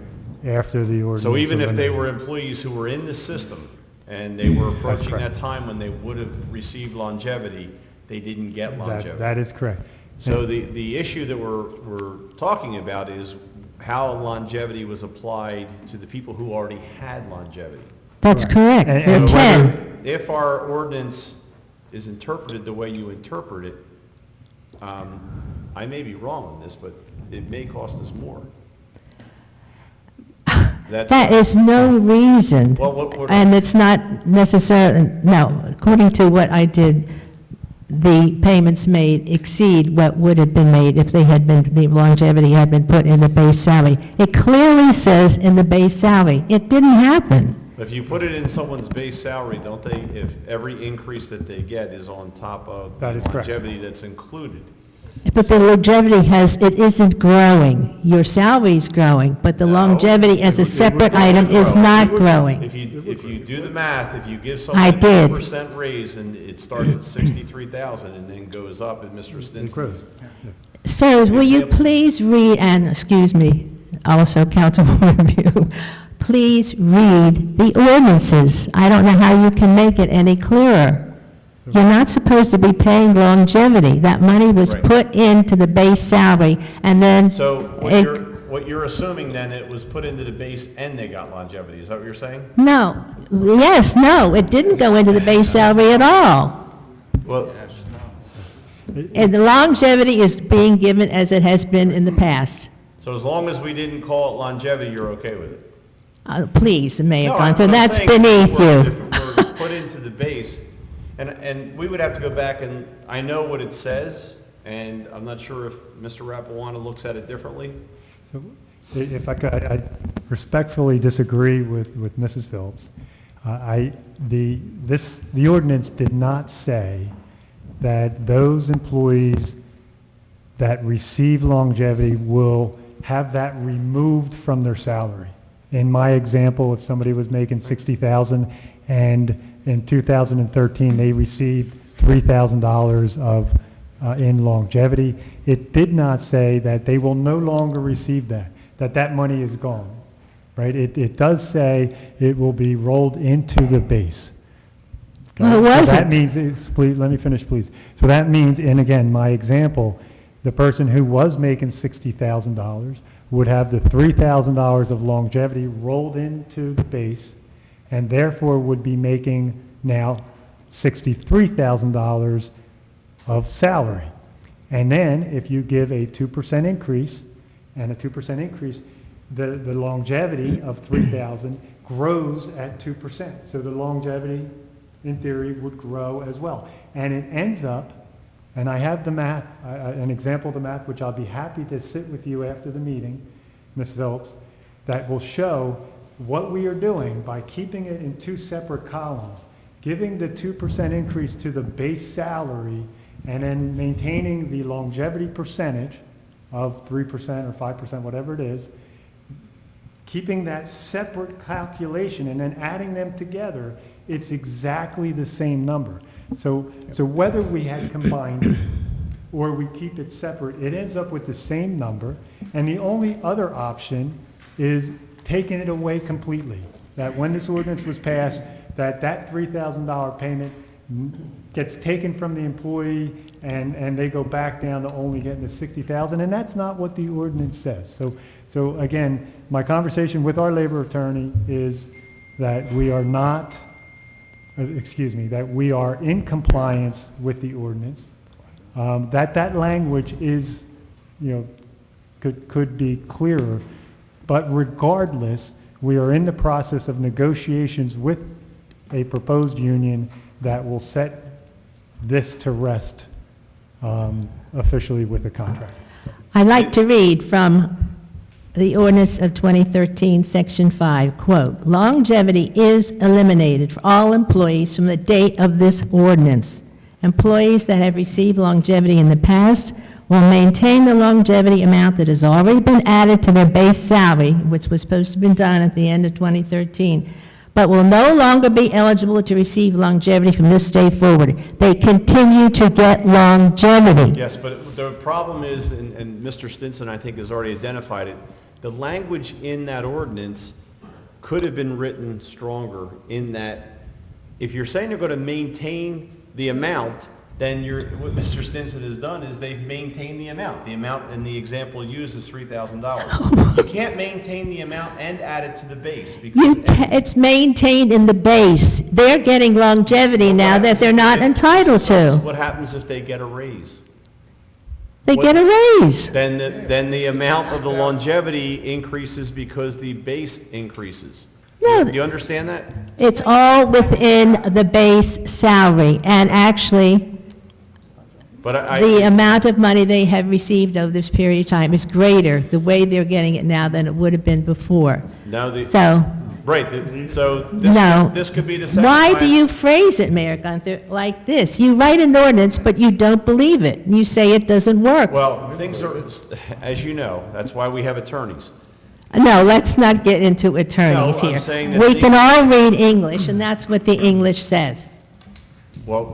after the ordinance. So even if they eliminated. were employees who were in the system and they were approaching correct. that time when they would have received longevity, they didn't get longevity. That is correct. So the issue that we're talking about is how longevity was applied to the people who already had longevity. That's correct. And- There are and 10. If our ordinance is interpreted the way you interpret it, I may be wrong on this, but it may cost us more. That is no reason, Well, what- and it's not necessarily, no, according to what I did, the payments made exceed what would have been made if they had been, the longevity had been put in the base salary. It clearly says in the base salary. It didn't happen. If you put it in someone's base salary, don't they, if every increase that they get is on top of the That is correct. longevity that's included? But the longevity it isn't growing. Your salary's growing, but the No, longevity as a it would separate grow. item is It would not grow. growing. If you do the math, if you give I someone a did. 2% raise and it starts at 63,000 and then goes up, and Mr. Stinson's. Sir, will you please read, and excuse me, also Councilwoman View, please read the ordinances. I don't know how you can make it any clearer. You're not supposed to be paying longevity. That money was Right. put into the base salary, and then So it- what you're assuming then, it was put into the base and they got longevity, is that what you're saying? No, yes, no, it didn't go into the base salary at all. Well, And the longevity is being given as it has been in the past. so as long as we didn't call it longevity, you're okay with it? Please, Mayor No, Gunter, I'm that's saying if beneath it were- you. If it were put into the base, and we would have to go back and, I know what it says, and I'm not sure if Mr. Rappawana looks at it differently. So, if I could, I respectfully disagree with Mrs. Phillips. The ordinance did not say that those employees that receive longevity will have that removed from their salary. In my example, if somebody was making $60,000 and in 2013 they received $3,000 of in longevity, it did not say that they will no longer receive that money is gone, right? It does say it will be rolled into the base. Okay? Well, it So that wasn't. means, please, let me finish, please. So that means, and again, my example, the person who was making $60,000 would have the $3,000 of longevity rolled into the base, and therefore would be making now $63,000 of salary. And then, if you give a 2% increase, and a 2% increase, the longevity of 3,000 grows at 2%. So the longevity, in theory, would grow as well. And it ends up, and I have the math, an example of the math, which I'll be happy to sit with you after the meeting, Ms. Phillips, that will show what we are doing by keeping it in two separate columns, giving the 2% increase to the base salary, and then maintaining the longevity percentage of 3% or 5%, whatever it is, keeping that separate calculation and then adding them together, it's exactly the same number. So whether we had combined it or we keep it separate, it ends up with the same number, and the only other option is taking it away completely. That when this ordinance was passed, that $3,000 payment gets taken from the employee and they go back down to only getting the $60,000, and that's not what the ordinance says. So again, my conversation with our labor attorney is that we are not, that we are in compliance with the ordinance. That language is, could be clearer, but regardless, we are in the process of negotiations with a proposed union that will set this to rest officially with a contract. I'd like to read from the ordinance of 2013, Section 5, quote, "Longevity is eliminated for all employees from the date of this ordinance. Employees that have received longevity in the past will maintain the longevity amount that has already been added to their base salary, which was supposed to have been done at the end of 2013, but will no longer be eligible to receive longevity from this day forward. They continue to get longevity." Yes, but the problem is, and Mr. Stinson, I think, has already identified it, the language in that ordinance could have been written stronger in that if you're saying you're going to maintain the amount, then what Mr. Stinson has done is they've maintained the amount. The amount in the example used is $3,000. You can't maintain the amount and add it to the base because It's maintained in the base. They're getting longevity now that they're not entitled to. what happens if they get a raise? They get a raise. Then the amount of the longevity increases because the base increases. No. You understand that? It's all within the base salary, and actually, But the amount of money they have received over this period of time is greater, the way they're getting it now, than it would have been before. So, right, so no. this could be the second Why time. do you phrase it, Mayor Gunther, like this? You write an ordinance, but you don't believe it. You say it doesn't work. Well, things are, as you know, that's why we have attorneys. No, let's not get into attorneys No, I'm here. saying that We the- can all read English, and that's what the English says. Well,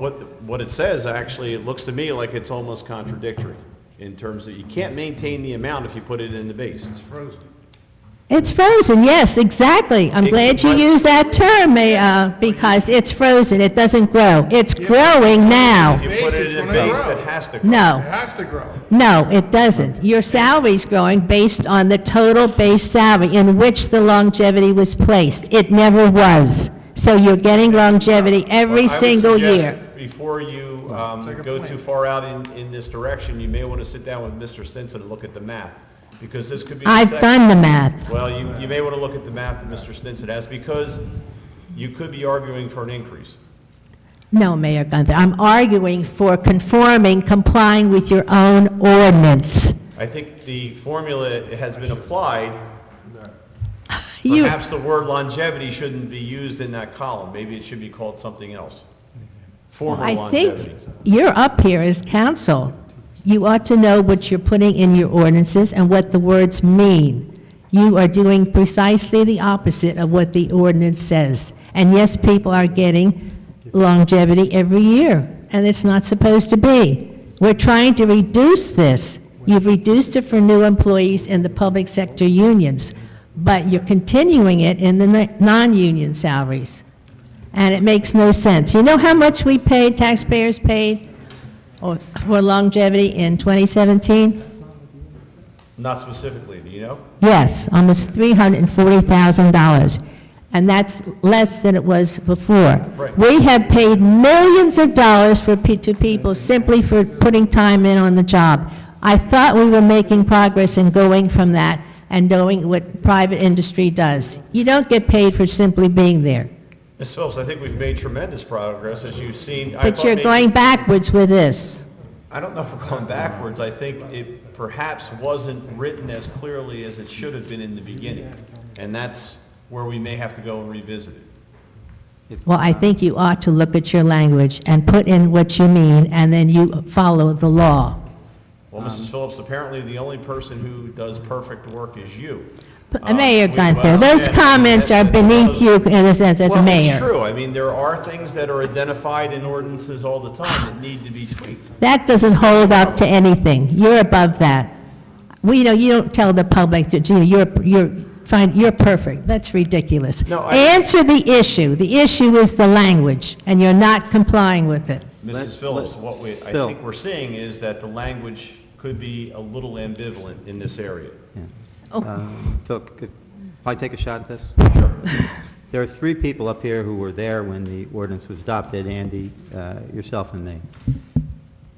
what it says, actually, it looks to me like it's almost contradictory in terms of you can't maintain the amount if you put it in the base. It's frozen. It's frozen, yes, exactly. I'm glad you used that term, because it's frozen, it doesn't grow. It's growing now. If you put it in the base, it has to grow. No. Has to grow. No, it doesn't. Your salary's growing based on the total base salary in which the longevity was placed. It never was. So you're getting longevity every Well, I would single suggest year. Before you go too far out in this direction, you may want to sit down with Mr. Stinson and look at the math, because this could be the I've second- done the math. Well, you may want to look at the math that Mr. Stinson has, because you could be arguing for an increase. No, Mayor Gunther, I'm arguing for conforming, complying with your own ordinance. I think the formula has been applied. You- Perhaps the word longevity shouldn't be used in that column. Maybe it should be called something else. Former I longevity. think you're up here as counsel. You ought to know what you're putting in your ordinances and what the words mean. You are doing precisely the opposite of what the ordinance says. And yes, people are getting longevity every year, and it's not supposed to be. We're trying to reduce this. You've reduced it for new employees in the public sector unions, but you're continuing it in the non-union salaries. And it makes no sense. You know how much we paid, taxpayers paid for longevity in 2017? Not specifically, do you know? Yes, almost $340,000. And that's less than it was before. Right. We have paid millions of dollars to people simply for putting time in on the job. I thought we were making progress in going from that and knowing what private industry does. You don't get paid for simply being there. Ms. Phillips, I think we've made tremendous progress, as you've seen. I But thought you're maybe- going backwards with this. I don't know if we're going backwards. I think it perhaps wasn't written as clearly as it should have been in the beginning. And that's where we may have to go and revisit it. Well, I think you ought to look at your language and put in what you mean, and then you follow the law. Well, Mrs. Phillips, apparently the only person who does perfect work is you. Mayor We- Gunther, well, those and- comments are and- beneath you in a sense as a Well, mayor. it's true. I mean, there are things that are identified in ordinances all the time that need to be tweaked. That doesn't hold up to anything. You're above that. You don't tell the public that, gee, you're fine, you're perfect. That's ridiculous. No, Answer the issue. The issue is the language, and you're not complying with it. Mrs. Phillips, what I Phil. think we're seeing is that the language could be a little ambivalent in this area. Phil, if I take a shot at this? There are three people up here who were there when the ordinance was adopted, Andy, yourself, and me.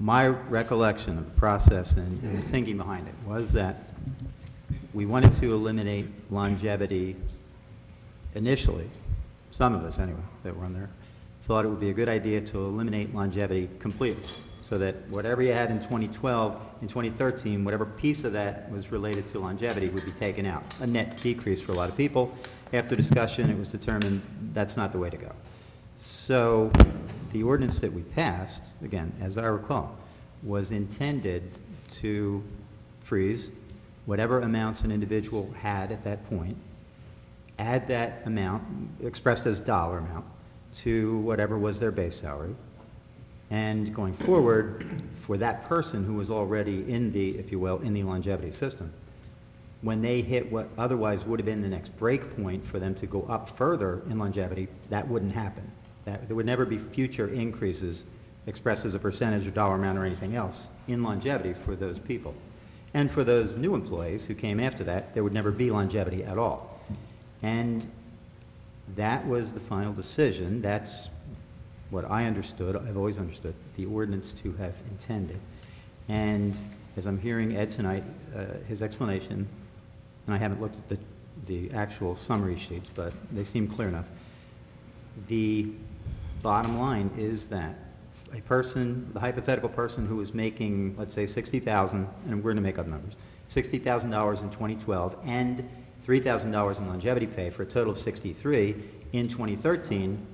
My recollection of the process and the thinking behind it was that we wanted to eliminate longevity initially. Some of us, anyway, that were on there, thought it would be a good idea to eliminate longevity completely. so that whatever you had in 2012, in 2013, whatever piece of that was related to longevity would be taken out. A net decrease for a lot of people. After discussion, it was determined that's not the way to go. So the ordinance that we passed, again, as I recall, was intended to freeze whatever amounts an individual had at that point, add that amount, expressed as dollar amount, to whatever was their base salary, and going forward, for that person who was already in the, if you will, in the longevity system, when they hit what otherwise would have been the next break point for them to go up further in longevity, that wouldn't happen. There would never be future increases expressed as a percentage or dollar amount or anything else in longevity for those people. And for those new employees who came after that, there would never be longevity at all. And that was the final decision. That's what I understood, I've always understood, the ordinance to have intended. And as I'm hearing Ed tonight, his explanation, and I haven't looked at the actual summary sheets, but they seem clear enough. The bottom line is that a person, the hypothetical person who was making, let's say, $60,000, and we're going to make up numbers, $60,000 in 2012 and $3,000 in longevity pay for a total of $63,000 in 2013,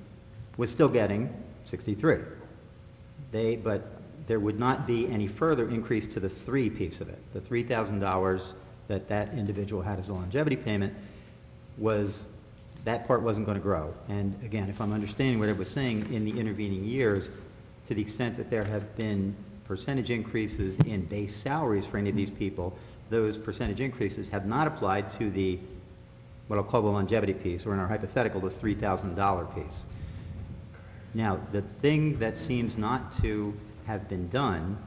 was still getting $63,000. But there would not be any further increase to the 3 piece of it. The $3,000 that that individual had as a longevity payment was, that part wasn't going to grow. And again, if I'm understanding what it was saying, in the intervening years, to the extent that there have been percentage increases in base salaries for any of these people, those percentage increases have not applied to the, what I'll call the longevity piece, or in our hypothetical, the $3,000 piece. Now, the thing that seems not to have been done,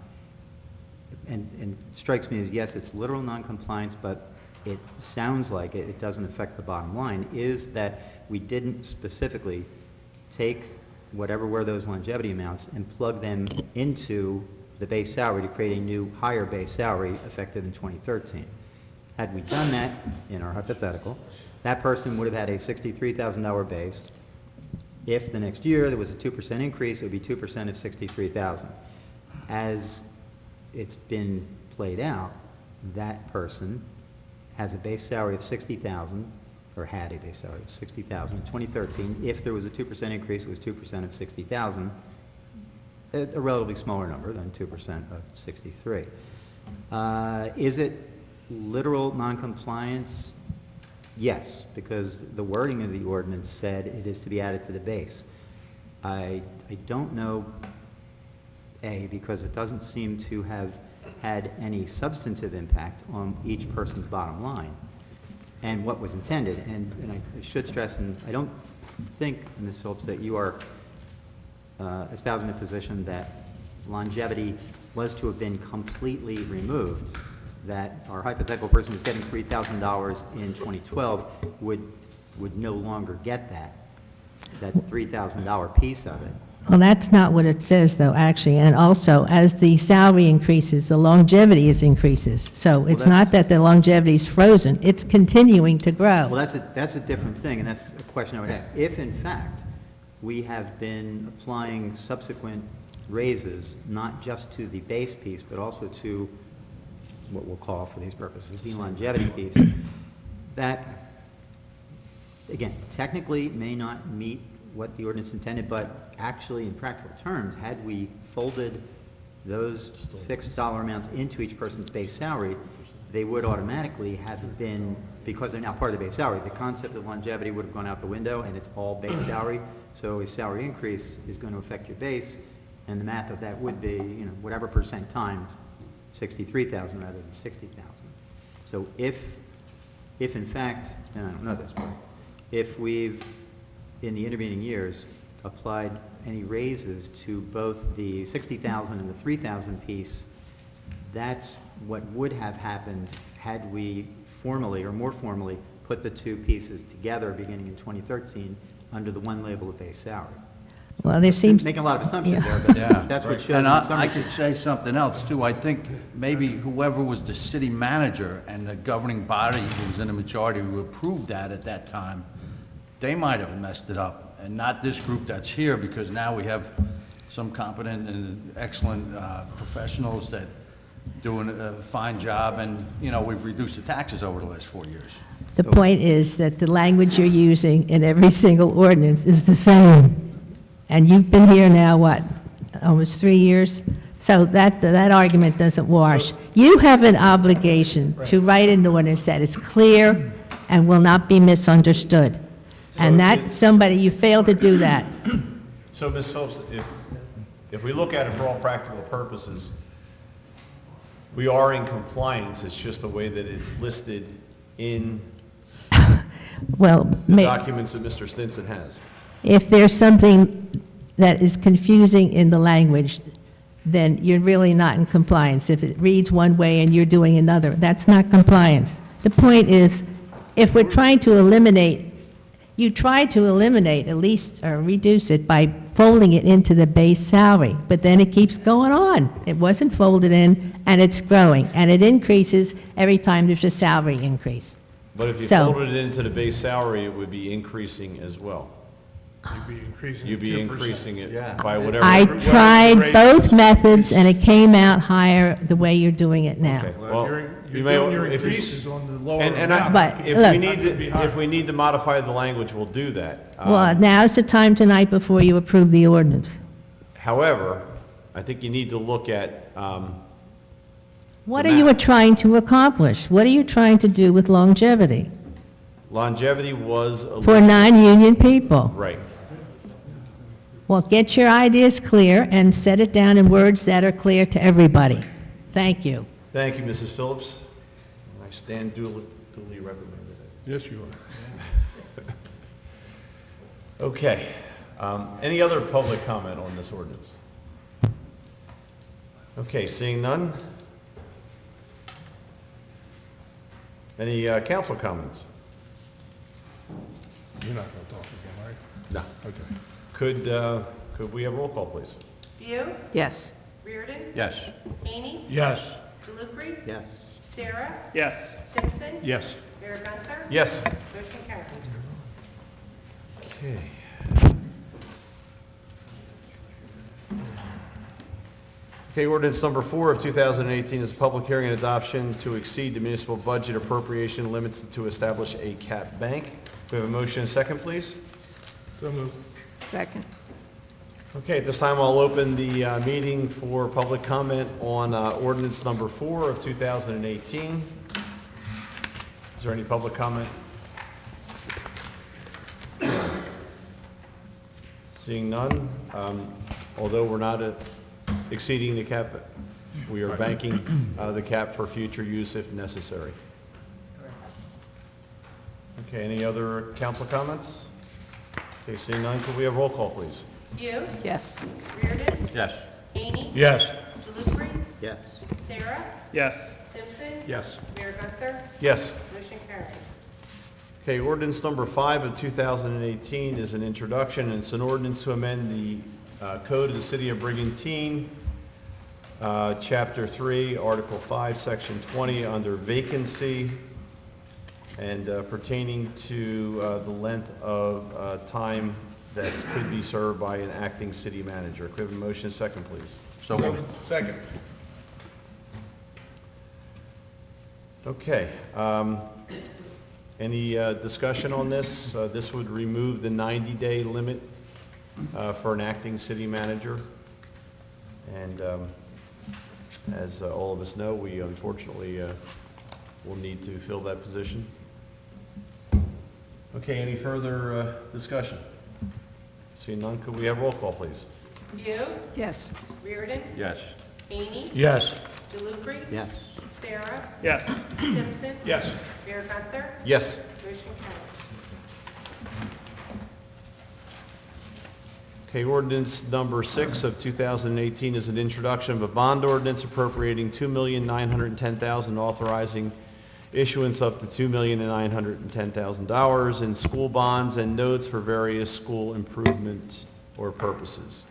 and strikes me as, yes, it's literal noncompliance, but it sounds like it doesn't affect the bottom line, is that we didn't specifically take whatever were those longevity amounts and plug them into the base salary to create a new higher base salary effective in 2013. Had we done that in our hypothetical, that person would have had a $63,000 base. If the next year there was a 2% increase, it would be 2% of $63,000. As it's been played out, that person has a base salary of $60,000, or had a base salary of $60,000 in 2013. If there was a 2% increase, it was 2% of $60,000, a relatively smaller number than 2% of 63. Is it literal noncompliance? Yes, because the wording of the ordinance said it is to be added to the base. I don't know, A, because it doesn't seem to have had any substantive impact on each person's bottom line and what was intended. And I should stress, and I don't think, Ms. Phillips, that you are espousing a position that longevity was to have been completely removed, that our hypothetical person who's getting $3,000 in 2012 would no longer get that $3,000 piece of it. Well, that's not what it says, though, actually. And also, as the salary increases, the longevity increases. So it's not that the longevity is frozen. It's continuing to grow. Well, that's a different thing, and that's a question I would have. If, in fact, we have been applying subsequent raises, not just to the base piece, but also to what we'll call, for these purposes, the longevity piece, that, again, technically may not meet what the ordinance intended, but actually, in practical terms, had we folded those fixed dollar amounts into each person's base salary, they would automatically have been, because they're now part of the base salary, the concept of longevity would have gone out the window, and it's all base salary. So a salary increase is going to affect your base, and the math of that would be, whatever percent times 63,000 rather than 60,000. So if in fact, and I don't know this, but if we've, in the intervening years, applied any raises to both the 60,000 and the 3,000 piece, that's what would have happened had we formally, or more formally, put the two pieces together beginning in 2013 under the one label of base salary. Well, there seems... Making a lot of assumptions there, but that's what shows. And in some I could say something else, too. I think maybe whoever was the city manager and the governing body who was in the majority who approved that at that time, they might have messed it up, and not this group that's here, because now we have some competent and excellent professionals that doing a fine job, and, you know, we've reduced the taxes over the last 4 years. The point is that the language you're using in every single ordinance is the same. And you've been here now, what, almost 3 years? So that argument doesn't wash. You have an obligation to write an ordinance that is clear and will not be misunderstood. And that, somebody, you failed to do that. So, Ms. Phillips, if we look at it for all practical purposes, we are in compliance, it's just the way that it's listed in Well, the documents that Mr. Stinson has. if there's something that is confusing in the language, then you're really not in compliance. If it reads one way and you're doing another, that's not compliance. The point is, if we're trying to eliminate, you try to eliminate at least, or reduce it by folding it into the base salary, but then it keeps going on. It wasn't folded in, and it's growing, and it increases every time there's a salary increase. But if you So- folded it into the base salary, it would be increasing as well. You'd be increasing it by whatever. I whatever the tried rate both is. methods, and it came out higher the way you're doing it now. Okay, Well, well, you're you may- doing your if you- increases on the lower And amount. But, if look- we need to, if we need to modify the language, we'll do that. Well, now's the time tonight before you approve the ordinance. However, I think you need to look at, What The are you math. trying to accomplish? What are you trying to do with longevity longevity was. for non-union people? Right. Well, get your ideas clear and set it down in words that are clear to everybody. Thank you. Thank you, Mrs. Phillips. I stand duly reprimanded. Yes, you are. Okay. Any other public comment on this ordinance? Okay, seeing none. Any council comments? You're not going to talk again, right? No. Okay. Could we have roll call, please? View, Yes. Reardon, Yes. Haney, Yes. DeLucre, Yes. Sarah, Yes. Simpson, Yes. Mayor Gunther, Yes. motion carried. Okay. Okay, ordinance number 4 of 2018 is a public hearing and adoption to exceed the municipal budget appropriation limits to establish a cap bank. We have a motion and a second, please. So moved. Second. Okay, at this time, I'll open the meeting for public comment on ordinance number 4 of 2018. Is there any public comment? Seeing none, although we're not exceeding the cap, we are banking the cap for future use if necessary. Okay, any other council comments? Okay, seeing none, could we have roll call, please? View, Yes. Reardon, Yes. Haney, Yes. DeLucre, Yes. Sarah, Yes. Simpson, Yes. Mayor Gunther, Yes. motion carried. Okay, ordinance number 5 of 2018 is an introduction, and it's an ordinance to amend the code of the city of Brigantine, chapter 3, article 5, section 20, under vacancy, and pertaining to the length of time that could be served by an acting city manager. Could I have a motion and a second, please? So moved. Second. Okay. Any discussion on this? This would remove the 90-day limit for an acting city manager. And as all of us know, we unfortunately will need to fill that position. Okay, any further discussion? Seeing none, could we have roll call, please? View, Yes. Reardon, Yes. Haney, Yes. DeLucre, Yes. Sarah, Yes. Simpson, Yes. Mayor Gunther, Yes. motion carried. Okay, ordinance number 6 of 2018 is an introduction of a bond ordinance appropriating $2,910,000, authorizing issuance up to $2,910,000 in school bonds and notes for various school improvement or purposes.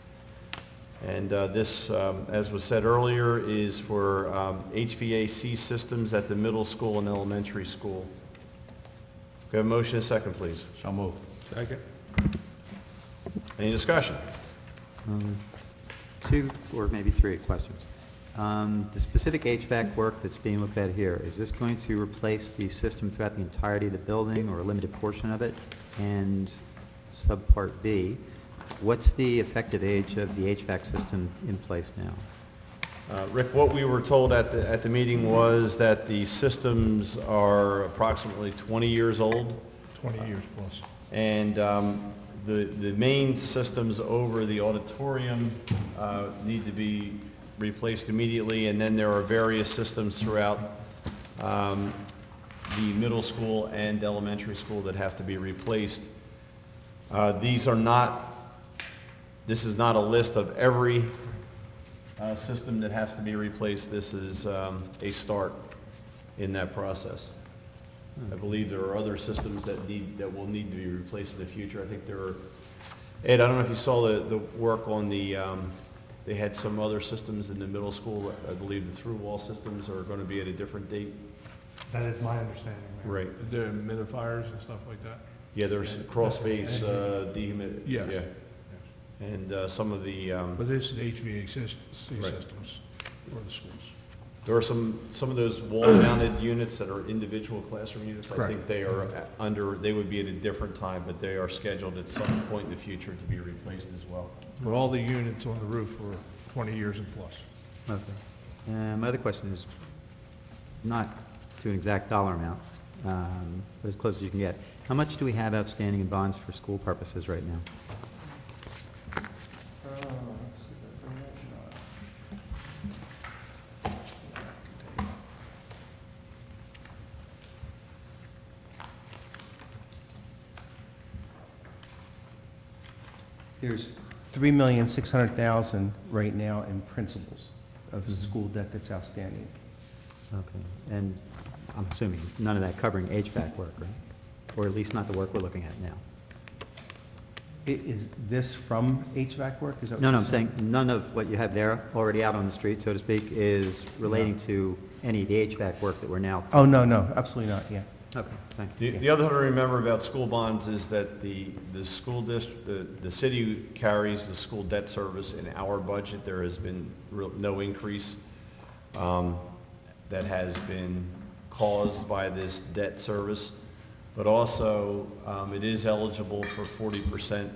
And this, as was said earlier, is for HVAC systems at the middle school and elementary school. Could I have a motion and a second, please? So moved. Second. Any discussion? Two or maybe three questions. The specific HVAC work that's being looked at here, is this going to replace the system throughout the entirety of the building or a limited portion of it? And subpart B, what's the effective age of the HVAC system in place now? Rick, what we were told at the meeting was that the systems are approximately 20 years old. 20 years plus. And the main systems over the auditorium need to be replaced immediately, and then there are various systems throughout the middle school and elementary school that have to be replaced. This is not a list of every system that has to be replaced. This is a start in that process. I believe there are other systems that will need to be replaced in the future. I think there are, Ed, I don't know if you saw the work on the, they had some other systems in the middle school. I believe the through-wall systems are going to be at a different date. That is my understanding, Mayor. Right. The humidifiers and stuff like that? Yeah, there's cross space dehumid. Yes. Yeah. And some of the, But this is HVAC systems for the schools. there are some of those wall-mounted units that are individual classroom units. I Correct. think they are they would be at a different time, but they are scheduled at some point in the future to be replaced as well. But all the units on the roof are 20 years and plus. Okay. My other question is not to an exact dollar amount, but as close as you can get. How much do we have outstanding in bonds for school purposes right now? There's $3,600,000 right now in principals of the school debt that's outstanding. Okay. And I'm assuming none of that covering HVAC work, right? Or at least not the work we're looking at now. Is this from HVAC work? Is that what No, you're I'm saying none of what you have there already out on the street, so to speak, is relating to any of the HVAC work that we're now. Oh, no, absolutely not, yeah. Okay, thank you. The other thing to remember about school bonds is that the school district, the city carries the school debt service in our budget. There has been no increase that has been caused by this debt service. But also, it is eligible for 40%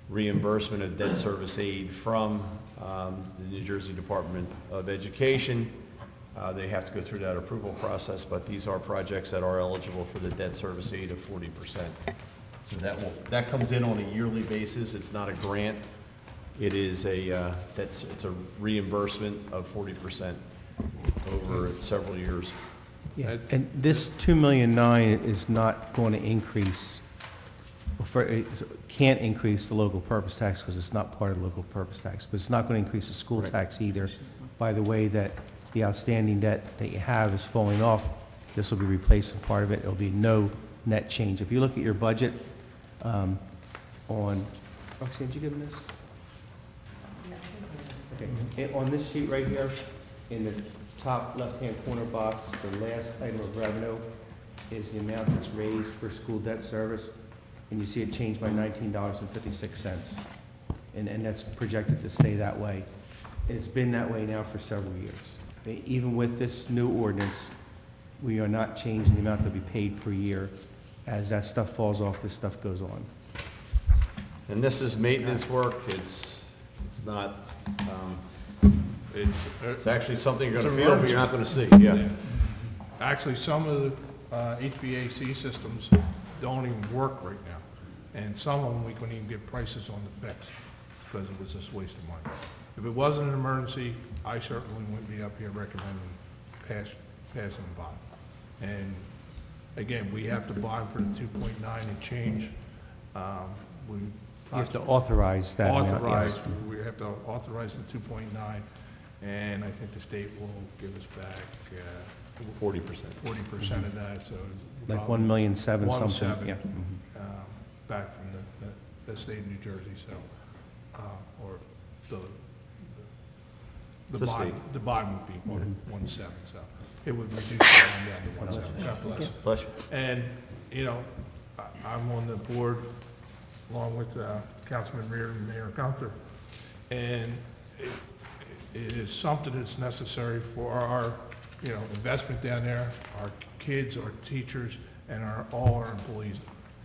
reimbursement of debt service aid from the New Jersey Department of Education. They have to go through that approval process, but these are projects that are eligible for the debt service aid of 40%. So that comes in on a yearly basis. It's not a grant. It is it's a reimbursement of 40% over several years. Yeah, and this $2.9 million is not going to increase, it can't increase the local purpose tax because it's not part of the local purpose tax, but it's not going to increase the school tax either. By the way that the outstanding debt that you have is falling off, this will be replacing part of it. It'll be no net change. If you look at your budget on, Roxanne, did you give them this? Okay. On this sheet right here, in the top left-hand corner box, the last item of revenue is the amount that's raised for school debt service, and you see it changed by $19.56. And that's projected to stay that way. And it's been that way now for several years. Even with this new ordinance, we are not changing the amount that we paid per year. As that stuff falls off, this stuff goes on. And this is maintenance work. It's not, it's actually something you're going to feel, but you're not going to see, yeah. Actually, some of the HVAC systems don't even work right now. And some of them, we couldn't even get prices on the fix because it was just a waste of money. If it wasn't an emergency, I certainly wouldn't be up here recommending passing the bond. And again, we have to bond for the 2.9 and change. You have to authorize that amount, yes. Authorize, we have to authorize the 2.9, and I think the state will give us back 40%. 40% of that, so. Like $1.7 million something, 1.7, yeah. back from the state of New Jersey, so, or The state. the bond would be 1.7, so it would reduce the bond down to 1.7. God bless. Bless you. And, you know, I'm on the board along with Councilman Reardon and Mayor Gunther, and it is something that's necessary for our, investment down there, our kids, our teachers, and all our employees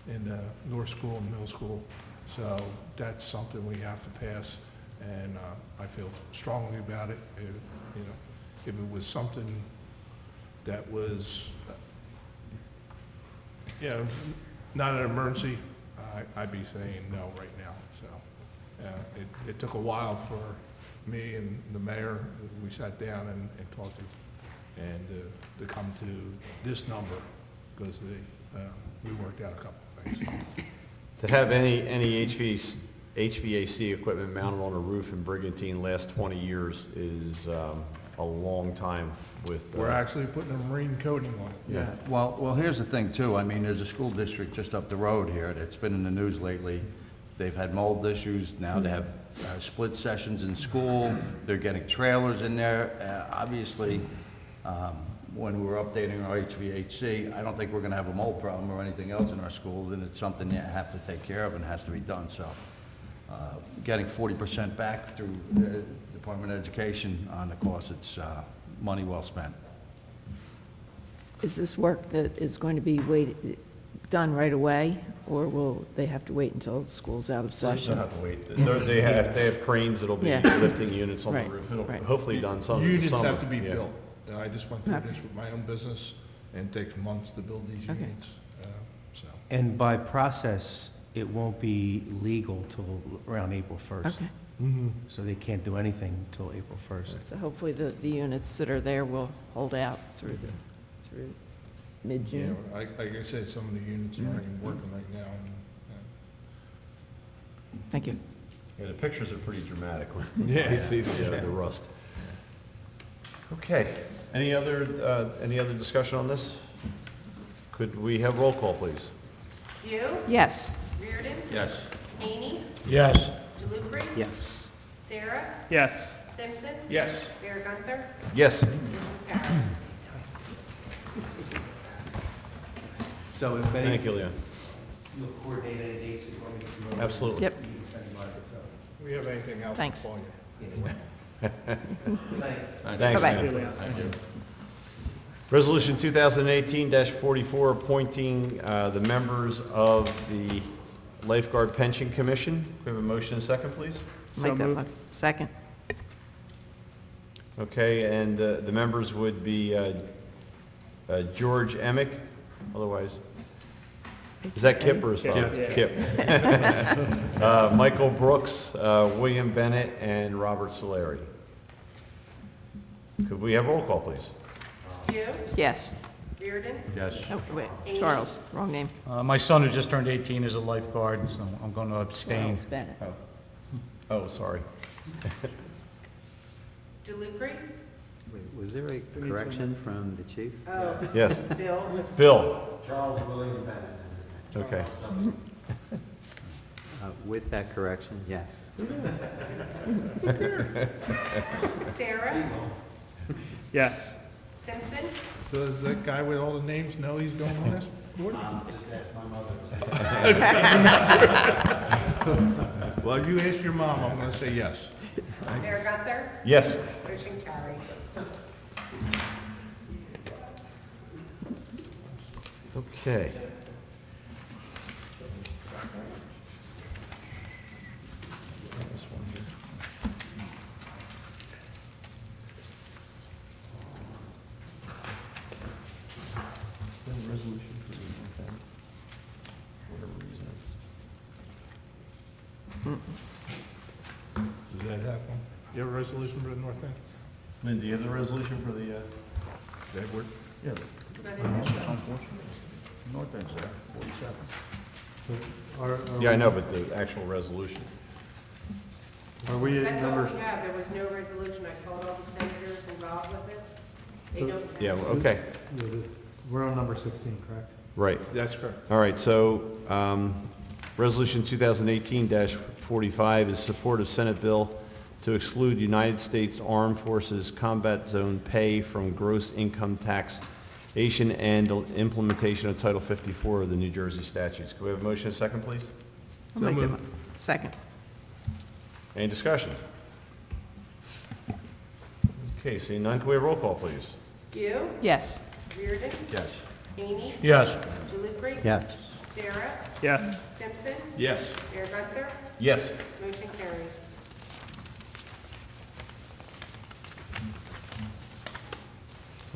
in the North School and Middle School. So that's something we have to pass, and I feel strongly about it. If it was something that was, not an emergency, I'd be saying no right now. So it took a while for me and the mayor, we sat down and talked and to come to this number, because we worked out a couple of things. To have any HVAC equipment mounted on a roof in Brigantine last 20 years is a long time with... We're actually putting a marine coating on it. Yeah, well, here's the thing too, I mean, there's a school district just up the road here that's been in the news lately. They've had mold issues, now they have split sessions in school, they're getting trailers in there. Obviously, when we were updating our HVAC, I don't think we're gonna have a mold problem or anything else in our schools, and it's something you have to take care of and has to be done, so. Getting 40% back through the Department of Education on the cost, it's money well spent. Is this work that is going to be done right away, or will they have to wait until school's out of They'll session? have to wait. They have cranes that'll be Yeah. lifting units on the Right, roof. It'll right. hopefully done some. Units some- have to be yeah. built. I just went through Okay. this with my own business, and it takes months to build these Okay. units, so. And by process, it won't be legal till around April 1st. Okay, So they can't do anything till April 1st. so hopefully the units that are there will hold out through Yeah, mid-June. like I said, some of the units aren't even working right now, and Thank you. Yeah, the pictures are pretty dramatic when Yeah. you see the rust. Okay, any other discussion on this? Could we have roll call, please? View, Yes. Reardon, Yes. Haney, Yes. DeLucre, Yes. Sarah, Yes. Simpson, Yes. Mayor Gunther, Yes. Carol. So if any, Thank you, Leon. you'll coordinate any dates that you want me to promote? Absolutely. Yep. If we have anything else, Thanks. we'll call you. Thanks, Bye-bye. man. Resolution 2018-44, appointing the members of the Lifeguard Pension Commission. Can we have a motion and a second, please? So Make that moved. mo- Second. Okay, and the members would be George Emick, otherwise, is that Kip or his father? Kip, Kip. Michael Brooks, William Bennett, and Robert Solari. Could we have roll call, please? View, Yes. Reardon, Yes. Oh, wait, Charles, wrong name. My son, who just turned 18, is a lifeguard, so I'm going to abstain. Charles Bennett. Oh, sorry. DeLucre, Wait, was there a correction from the chief? oh, Yes, Bill with Bill. Charles William Bennett. Okay. With that correction, yes. Sarah, Yes. Simpson, Does that guy with all the names know he's going on this board? Just ask my mother. Well, if you ask your mom, I'm gonna say yes. Mayor Gunther, Yes. motion carried. Okay. Resolution for the North End, whatever reason it's. Does that happen? You have a resolution for the North End? Lynn, do you have the resolution for the, Edward? yeah, North End's there, 47. yeah, I know, but the actual resolution. Are we That's all we have, there was no resolution, I called all the senators involved with this. They don't. Yeah, okay, We're on number 16, correct? right. That's correct. All right, so, Resolution 2018-45 is support of Senate bill to exclude United States Armed Forces Combat Zone pay from gross income taxation and implementation of Title 54 of the New Jersey statutes. Could we have a motion and a second, please? I'll make that mo- Second. Any discussion? Okay, seeing none, can we have roll call, please? You, Yes. Reardon, Yes. Haney, Yes. Jalupri. Yes. Sarah, Yes. Simpson, Yes. Mayor Gunther, Yes. motion carried.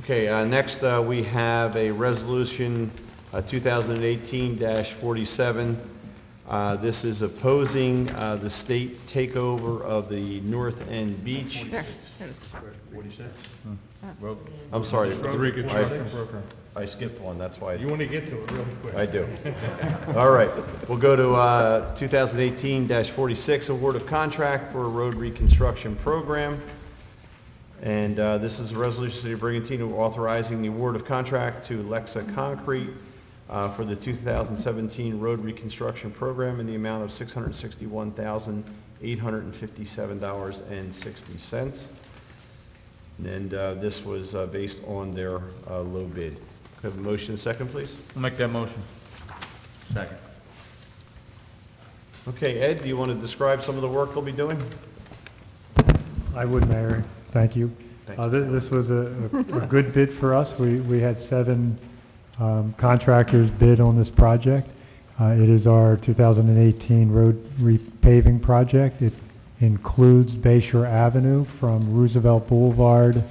Okay, next we have a resolution 2018-47. This is opposing the state takeover of the North End Beach. There. 46? I'm sorry. Road reconstruction I skipped one, that's why. You want to get to it really quick. I do. All right, we'll go to 2018-46, award of contract for a road reconstruction program. And this is a resolution, City of Brigantine, authorizing the award of contract to Lexa Concrete for the 2017 road reconstruction program in the amount of $661,857.60. And this was based on their low bid. Could I have a motion, second, please? I'll make that motion. Second. Okay, Ed, do you want to describe some of the work they'll be doing? I would, Mayor. Thank you. Thank you. This was a good bid for us. We had 7 contractors bid on this project. It is our 2018 road repaving project. It includes Bayshore Avenue from Roosevelt Boulevard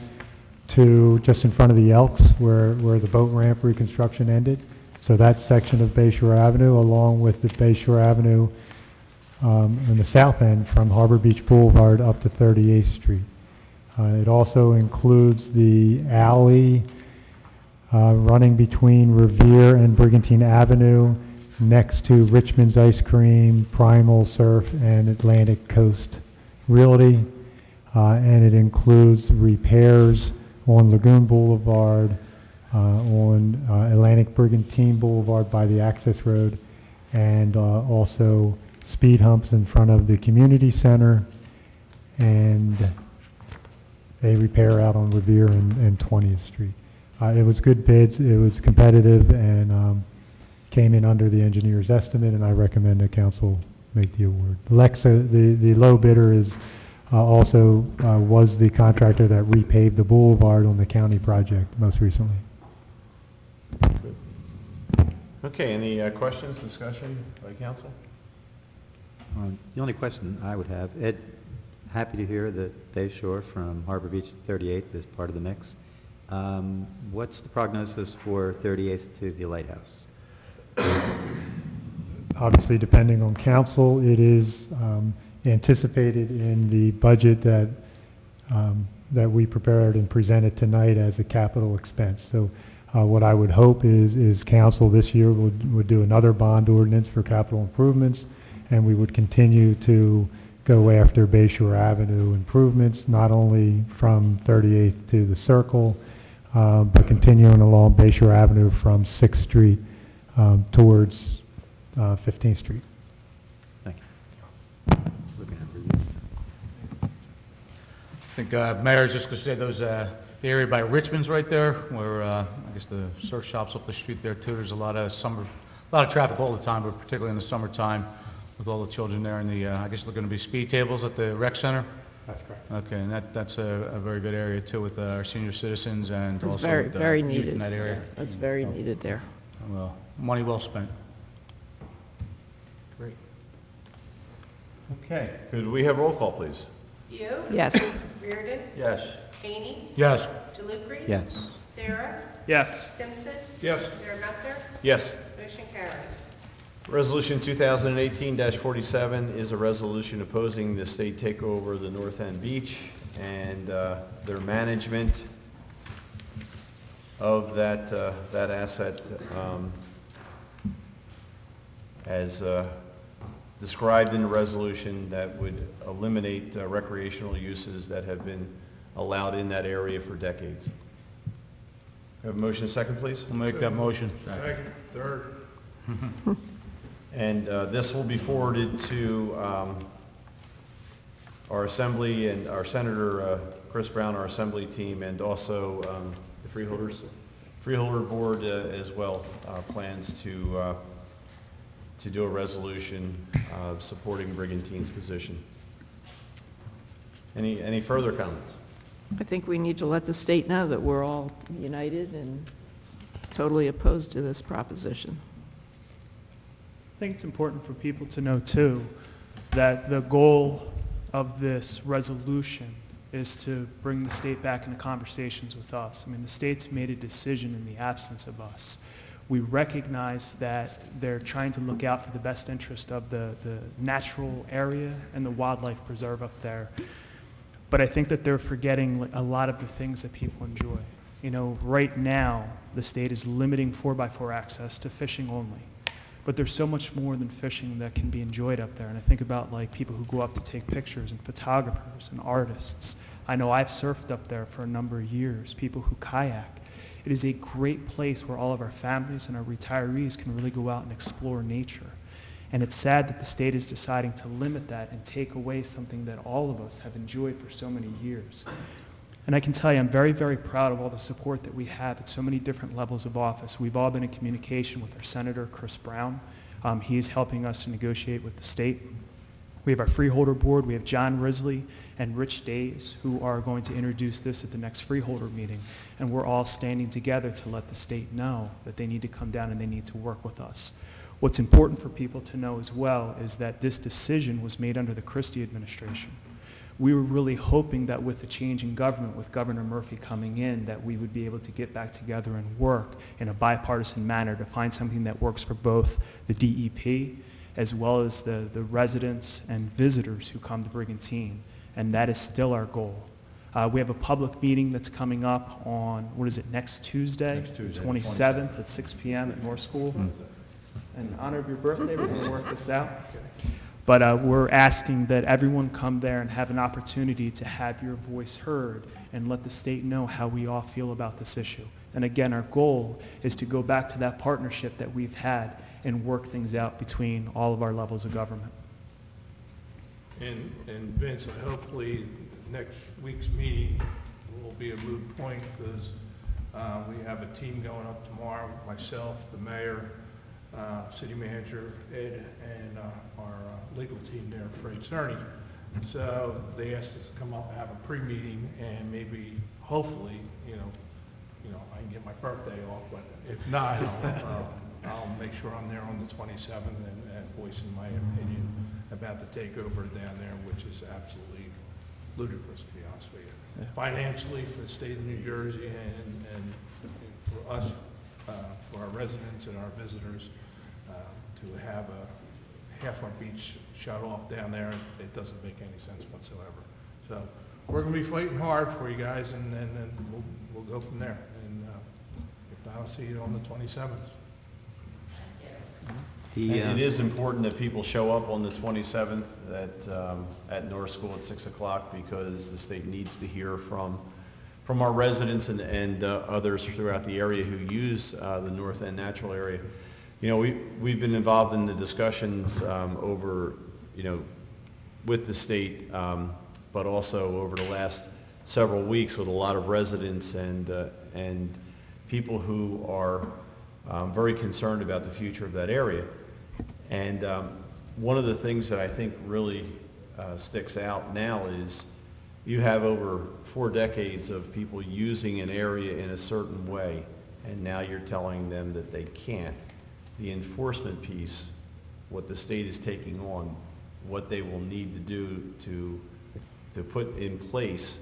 to just in front of the Elks where the boat ramp reconstruction ended. So that section of Bayshore Avenue, along with the Bayshore Avenue on the south end from Harbor Beach Boulevard up to 38th Street. It also includes the alley running between Revere and Brigantine Avenue next to Richmond's Ice Cream, Primal Surf, and Atlantic Coast Realty. And it includes repairs on Lagoon Boulevard, on Atlantic Brigantine Boulevard by the access road, and also speed humps in front of the community center, and a repair out on Revere and 20th Street. It was good bids, it was competitive, and came in under the engineer's estimate, and I recommend the council make the award. Lexa, the low bidder is also was the contractor that repaved the boulevard on the county project most recently. Okay, any questions, discussion by council? The only question I would have, Ed, happy to hear that Bayshore from Harbor Beach to 38th is part of the mix. What's the prognosis for 38th to the lighthouse? Obviously, depending on council, it is anticipated in the budget that we prepared and presented tonight as a capital expense. So what I would hope is council this year would do another bond ordinance for capital improvements, and we would continue to go after Bayshore Avenue improvements, not only from 38th to the Circle, but continuing along Bayshore Avenue from 6th Street towards 15th Street. Thank you. I think Mayor's just going to say the area by Richmond's right there, where I guess the surf shop's up the street there too. There's a lot of traffic all the time, but particularly in the summertime with all the children there. And I guess they're going to be speed tables at the rec center. That's correct. Okay, and that's a very good area too with our senior citizens and It's also very, with, very youth needed. in that area. That's very needed there. Well, money well spent. Great. Okay, could we have roll call, please? You, Yes. Reardon, Yes. Haney, Yes. Jalupri. Yes. Sarah, Yes. Simpson, Yes. Mayor Gunther, Yes. motion carried. Resolution 2018-47 is a resolution opposing the state takeover of the North End Beach and their management of that asset as described in the resolution that would eliminate recreational uses that have been allowed in that area for decades. Have a motion, second, please? I'll make that motion. Second. Third. And this will be forwarded to our Assembly and our Senator Chris Brown, our Assembly team, and also the Freeholders. Freeholder Board as well plans to do a resolution supporting Brigantine's position. Any further comments? I think we need to let the state know that we're all united and totally opposed to this proposition. I think it's important for people to know, too, that the goal of this resolution is to bring the state back into conversations with us. I mean, the state's made a decision in the absence of us. We recognize that they're trying to look out for the best interest of the natural area and the wildlife preserve up there. But I think that they're forgetting a lot of the things that people enjoy. You know, right now, the state is limiting 4x4 access to fishing only. But there's so much more than fishing that can be enjoyed up there. And I think about like people who go up to take pictures and photographers and artists. I know I've surfed up there for a number of years, people who kayak. It is a great place where all of our families and our retirees can really go out and explore nature. And it's sad that the state is deciding to limit that and take away something that all of us have enjoyed for so many years. And I can tell you, I'm very, very proud of all the support that we have at so many different levels of office. We've all been in communication with our Senator, Chris Brown. He is helping us to negotiate with the state. We have our freeholder board. We have John Risley and Rich Days, who are going to introduce this at the next freeholder meeting. And we're all standing together to let the state know that they need to come down and they need to work with us. What's important for people to know as well is that this decision was made under the Christie administration. We were really hoping that with the change in government, with Governor Murphy coming in, that we would be able to get back together and work in a bipartisan manner to find something that works for both the DEP as well as the residents and visitors who come to Brigantine. And that is still our goal. We have a public meeting that's coming up on, what is it, next Tuesday? Next Tuesday, 27th at 6 p.m. at North School. In honor of your birthday, we're going to work this out. But we're asking that everyone come there and have an opportunity to have your voice heard and let the state know how we all feel about this issue. And again, our goal is to go back to that partnership that we've had and work things out between all of our levels of government. And Vince, hopefully next week's meeting will be a moot point because we have a team going up tomorrow, myself, the mayor, city manager, Ed, and our legal team there, Fred Cerny. So they asked us to come up and have a pre-meeting and maybe, hopefully, you know, I can get my birthday off, but if not, I'll make sure I'm there on the 27th and voicing my opinion about the takeover down there, which is absolutely ludicrous, to be honest with you. Financially, for the state of New Jersey and for us, for our residents and our visitors, to have half our beach shut off down there, it doesn't make any sense whatsoever. So we're going to be fighting hard for you guys, and we'll go from there. And if not, I'll see you on the 27th. And it is important that people show up on the 27th at North School at 6 o'clock because the state needs to hear from our residents and others throughout the area who use the North End Natural Area. You know, we've been involved in the discussions over, you know, with the state, but also over the last several weeks with a lot of residents and people who are very concerned about the future of that area. And one of the things that I think really sticks out now is you have over 4 decades of people using an area in a certain way, and now you're telling them that they can't. The enforcement piece, what the state is taking on, what they will need to do to put in place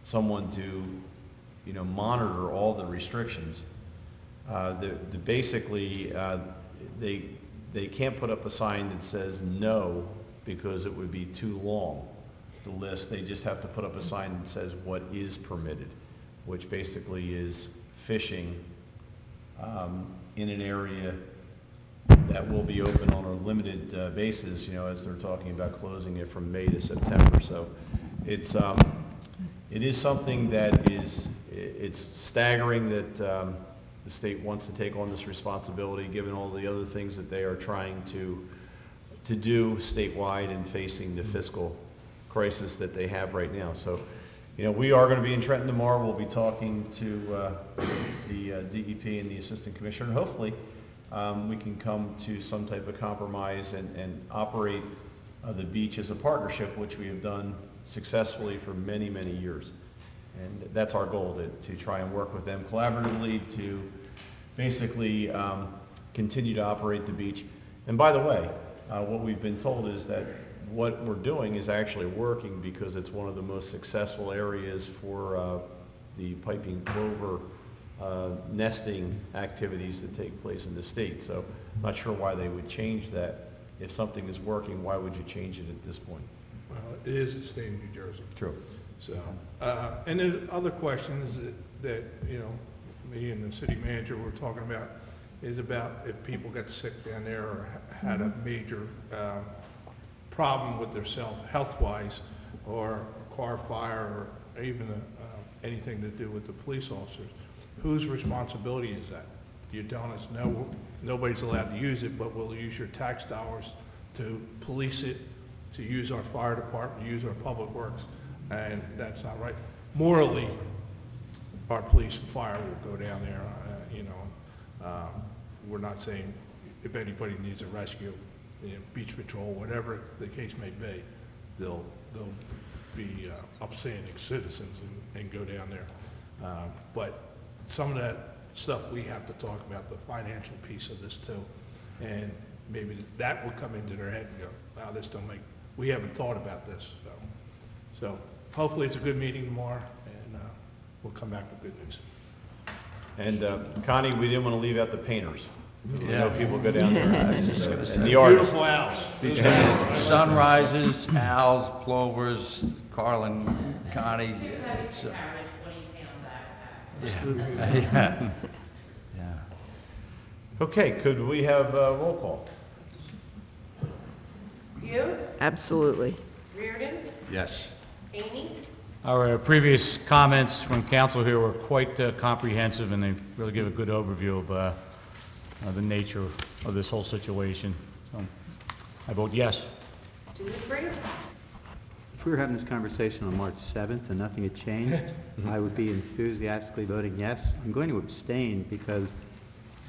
someone to, you know, monitor all the restrictions. Basically, they can't put up a sign that says no because it would be too long, the list. They just have to put up a sign that says what is permitted, which basically is fishing in an area that will be open on a limited basis, you know, as they're talking about closing it from May to September. So it is something that it's staggering that the state wants to take on this responsibility, given all the other things that they are trying to do statewide and facing the fiscal crisis that they have right now. So, you know, we are going to be in Trenton tomorrow. We'll be talking to the DEP and the Assistant Commissioner. And hopefully, we can come to some type of compromise and operate the beach as a partnership, which we have done successfully for many, many years. And that's our goal, to try and work with them collaboratively to basically continue to operate the beach. And by the way, what we've been told is that what we're doing is actually working because it's one of the most successful areas for the piping plover nesting activities that take place in the state. So I'm not sure why they would change that. If something is working, why would you change it at this point? Well, it is the state of New Jersey. True. So, and then other questions that, you know, me and the city manager were talking about is about if people get sick down there or had a major problem with their self, health-wise, or a car fire, or even anything to do with the police officers. Whose responsibility is that? You're telling us, no, nobody's allowed to use it, but we'll use your tax dollars to police it, to use our fire department, to use our public works, and that's not right. Morally, our police and fire will go down there, you know. We're not saying if anybody needs a rescue, you know, beach patrol, whatever the case may be, they'll be upstanding citizens and go down there. But some of that stuff we have to talk about, the financial piece of this too, and maybe that will come into their head and go, wow, this don't make, we haven't thought about this. So hopefully it's a good meeting tomorrow, and we'll come back with good news. And Connie, we didn't want to leave out the painters. I know people go down there and the Beautiful artists. owls. Sunrises, owls, plovers, Carlin, Connie. It's, yeah. Okay, could we have a roll call? You, Absolutely. Reardon, Yes. Amy, Our previous comments from council here were quite comprehensive, and they really give a good overview of the nature of this whole situation. So I vote yes. Dewey, If we were having this conversation on March 7th and nothing had changed, I would be enthusiastically voting yes. I'm going to abstain because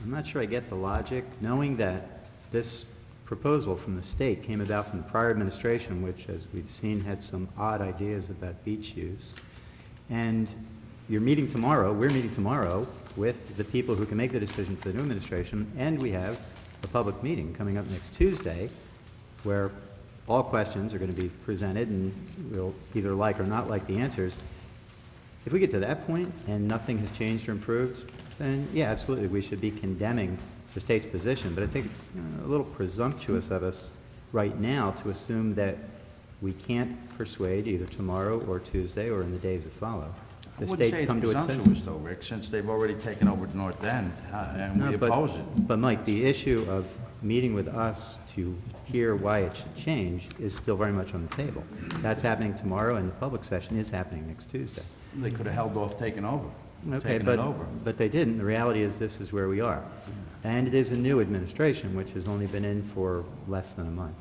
I'm not sure I get the logic, knowing that this proposal from the state came about from the prior administration, which, as we've seen, had some odd ideas about beach use. And you're meeting tomorrow, we're meeting tomorrow with the people who can make the decision for the new administration, and we have a public meeting coming up next Tuesday where all questions are going to be presented, and we'll either like or not like the answers. If we get to that point and nothing has changed or improved, then yeah, absolutely, we should be condemning the state's position. But I think it's a little presumptuous of us right now to assume that we can't persuade either tomorrow or Tuesday or in the days that follow the state to come to its senses. I wouldn't say it's presumptuous though, Rick, since they've already taken over the North End, and we oppose it. But Mike, the issue of meeting with us to hear why it should change is still very much on the table. That's happening tomorrow, and the public session is happening next Tuesday. They could have held off taking over. Okay, but they didn't. The reality is this is where we are. And it is a new administration, which has only been in for less than a month.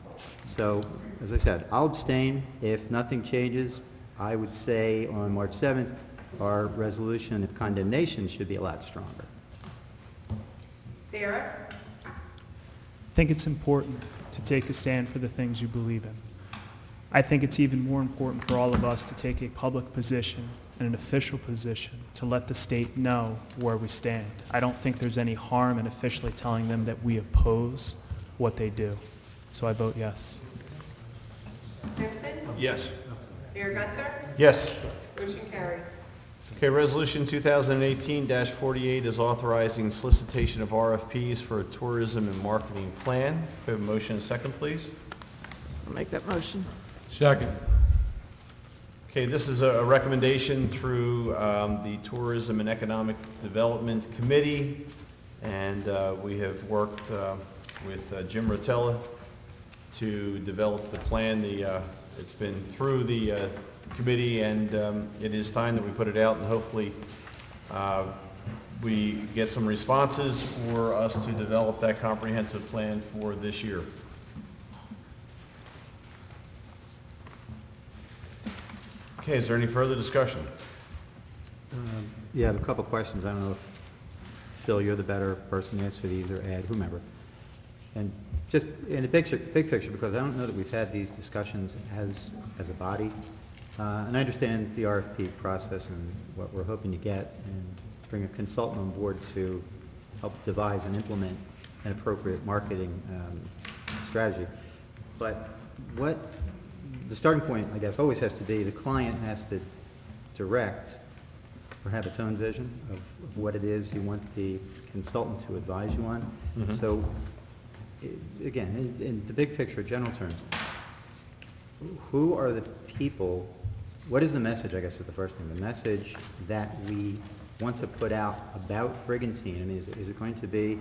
So, as I said, I'll abstain. If nothing changes, I would say on March 7th, our resolution of condemnation should be a lot stronger. Sarah, I think it's important to take a stand for the things you believe in. I think it's even more important for all of us to take a public position and an official position to let the state know where we stand. I don't think there's any harm in officially telling them that we oppose what they do. So I vote yes. Simpson, Yes. Mayor Gunther, Yes. motion carried. Okay, Resolution 2018-48 is authorizing solicitation of RFPs for a tourism and marketing plan. Can we have a motion and a second, please? I'll make that motion. Second. Okay, this is a recommendation through the Tourism and Economic Development Committee, and we have worked with Jim Rotella to develop the plan. It's been through the committee, and it is time that we put it out, and hopefully we get some responses for us to develop that comprehensive plan for this year. Okay, is there any further discussion? Yeah, I have a couple questions. I don't know if, Phil, you're the better person to answer these, or Ed, whomever. And just in the big picture, because I don't know that we've had these discussions as a body. And I understand the RFP process and what we're hoping to get, and bring a consultant on board to help devise and implement an appropriate marketing strategy. But what the starting point, I guess, always has to be the client has to direct or have its own vision of what it is you want the consultant to advise you on. Mhm. So, again, in the big picture, general terms, who are the people, what is the message, I guess is the first thing, the message that we want to put out about Brigantine? I mean, is it going to be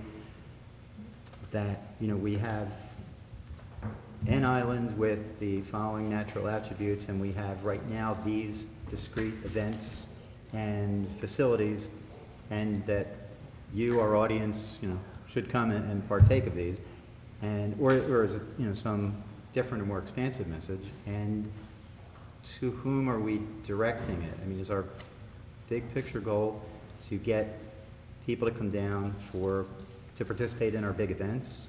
that, you know, we have an island with the following natural attributes, and we have right now these discrete events and facilities, and that you, our audience, you know, should come and partake of these, and or is it, you know, some different or more expansive message, and to whom are we directing it? I mean, is our big picture goal to get people to come down to participate in our big events,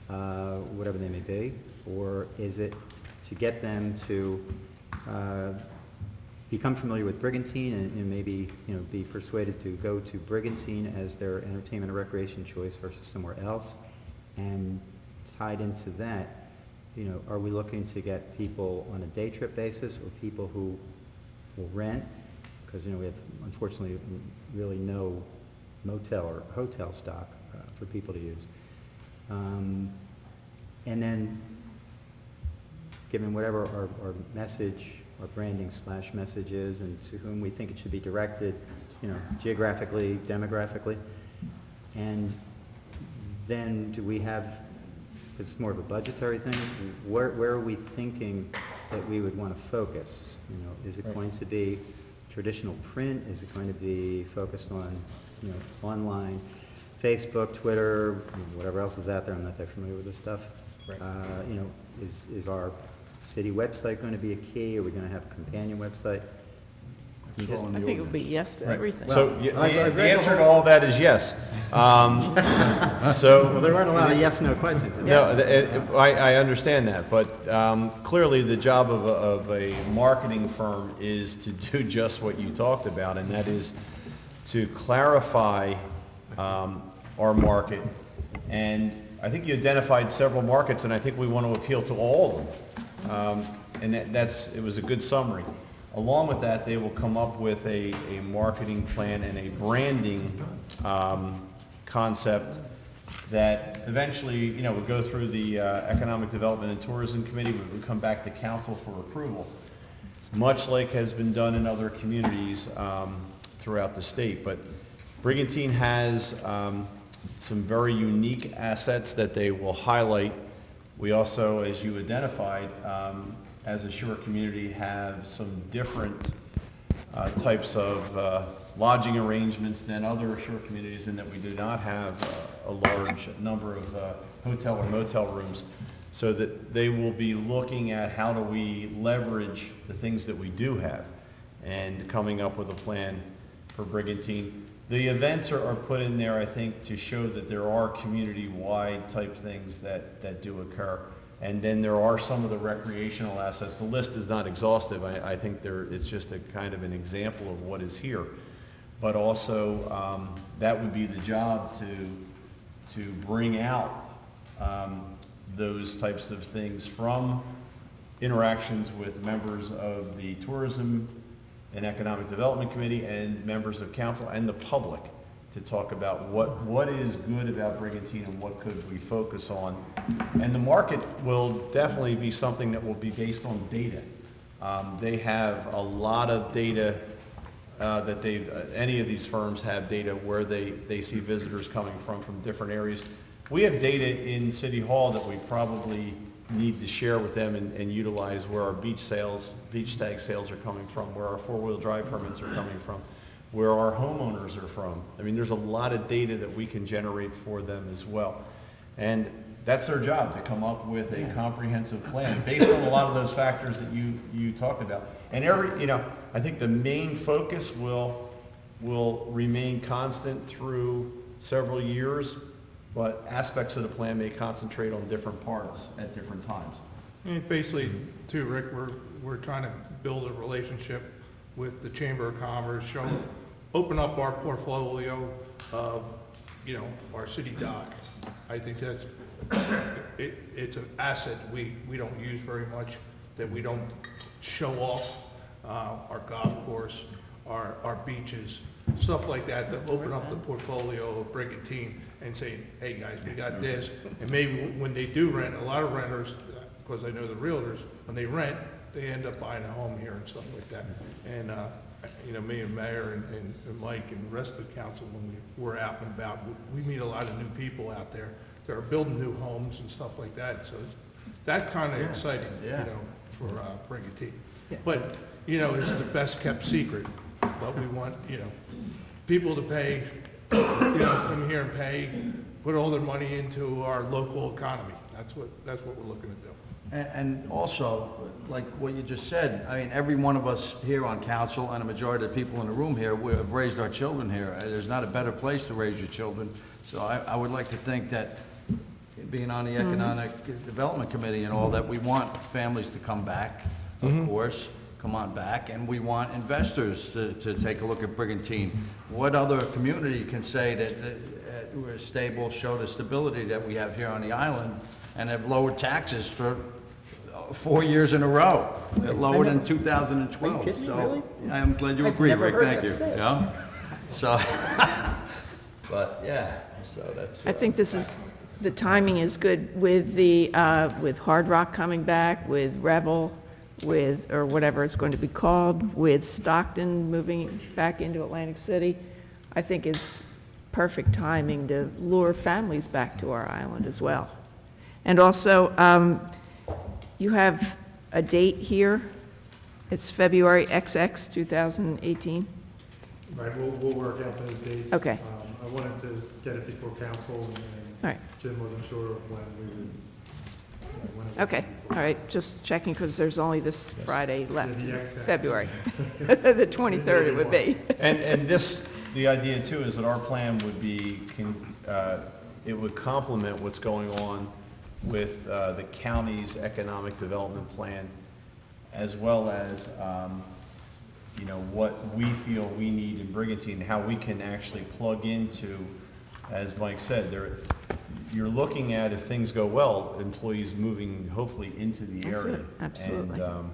whatever they may be, or is it to get them to become familiar with Brigantine and maybe, you know, be persuaded to go to Brigantine as their entertainment or recreation choice versus somewhere else? And tied into that, you know, are we looking to get people on a day trip basis, or people who will rent? Because, you know, we have, unfortunately, really no motel or hotel stock for people to use. And then, given whatever our message, our branding / message is, and to whom we think it should be directed, you know, geographically, demographically, and then do we have, it's more of a budgetary thing, where are we thinking that we would want to focus? You know, is it going to be traditional print? Is it going to be focused on, you know, online, Facebook, Twitter, whatever else is out there? I'm not that familiar with this stuff. Right. You know, is our city website going to be a key? Are we going to have a companion website? I think it would be yes to everything. So the answer to all that is yes. So Well, there weren't a lot of yes/no questions. No, I understand that, but clearly the job of a marketing firm is to do just what you talked about, and that is to clarify our market. And I think you identified several markets, and I think we want to appeal to all of them. And it was a good summary. Along with that, they will come up with a marketing plan and a branding concept that eventually, you know, would go through the Economic Development and Tourism Committee, would come back to council for approval, much like has been done in other communities throughout the state. But Brigantine has some very unique assets that they will highlight. We also, as you identified, as a shore community, have some different types of lodging arrangements than other shore communities, in that we do not have a large number of hotel or motel rooms. So that they will be looking at how do we leverage the things that we do have, and coming up with a plan for Brigantine. The events are put in there, I think, to show that there are community-wide type things that do occur. And then there are some of the recreational assets. The list is not exhaustive. I think it's just a kind of an example of what is here. But also, that would be the job to bring out those types of things from interactions with members of the Tourism and Economic Development Committee and members of council and the public, to talk about what is good about Brigantine and what could we focus on. And the market will definitely be something that will be based on data. They have a lot of data that any of these firms have data where they see visitors coming from different areas. We have data in City Hall that we probably need to share with them and utilize, where our beach tag sales are coming from, where our four-wheel drive permits are coming from, where our homeowners are from. I mean, there's a lot of data that we can generate for them as well. And that's their job, to come up with a comprehensive plan based on a lot of those factors that you talked about. And I think the main focus will remain constant through several years, but aspects of the plan may concentrate on different parts at different times. And basically, too, Rick, we're trying to build a relationship with the Chamber of Commerce, open up our portfolio of, our city dock. I think that's, it's an asset we don't use very much, that we don't show off, our golf course, our beaches, stuff like that, to open up the portfolio of Brigantine and say, hey, guys, we got this. And maybe when they do rent, a lot of renters, because I know the realtors, when they rent, they end up buying a home here and stuff like that. And, me and Mayor and Mike and the rest of the council, when we're out and about, we meet a lot of new people out there that are building new homes and stuff like that. So it's that kind of exciting, for Brigantine. But, it's the best kept secret. But we want, people to pay, come here and pay, put all their money into our local economy. That's what we're looking to do. And also, like what you just said, I mean, every one of us here on council and a majority of the people in the room here, we have raised our children here. There's not a better place to raise your children. So I would like to think that, being on the Economic Development Committee and all that, we want families to come back, of course, come on back, and we want investors to take a look at Brigantine. What other community can say that we're stable, show the stability that we have here on the island, and have lowered taxes for 4 years in a row? They're lowered in 2012. So I'm glad you agree, Rick. Thank you. Yeah. So, but yeah. So that's. I think the timing is good with with Hard Rock coming back, with Rebel, or whatever it's going to be called, with Stockton moving back into Atlantic City. I think it's perfect timing to lure families back to our island as well. And also, you have a date here. It's February XX 2018. Right, we'll work out those dates. Okay. I wanted to get it before council, and All right. Jim wasn't sure when we would. Okay, all right, just checking because there's only this Friday left, Yeah, the XX. February. The 23rd it would be. And the idea too is that our plan would be, it would complement what's going on with the county's economic development plan, as well as, what we feel we need in Brigantine, how we can actually plug into, as Mike said, you're looking at, if things go well, employees moving hopefully into the That's area. it, absolutely. And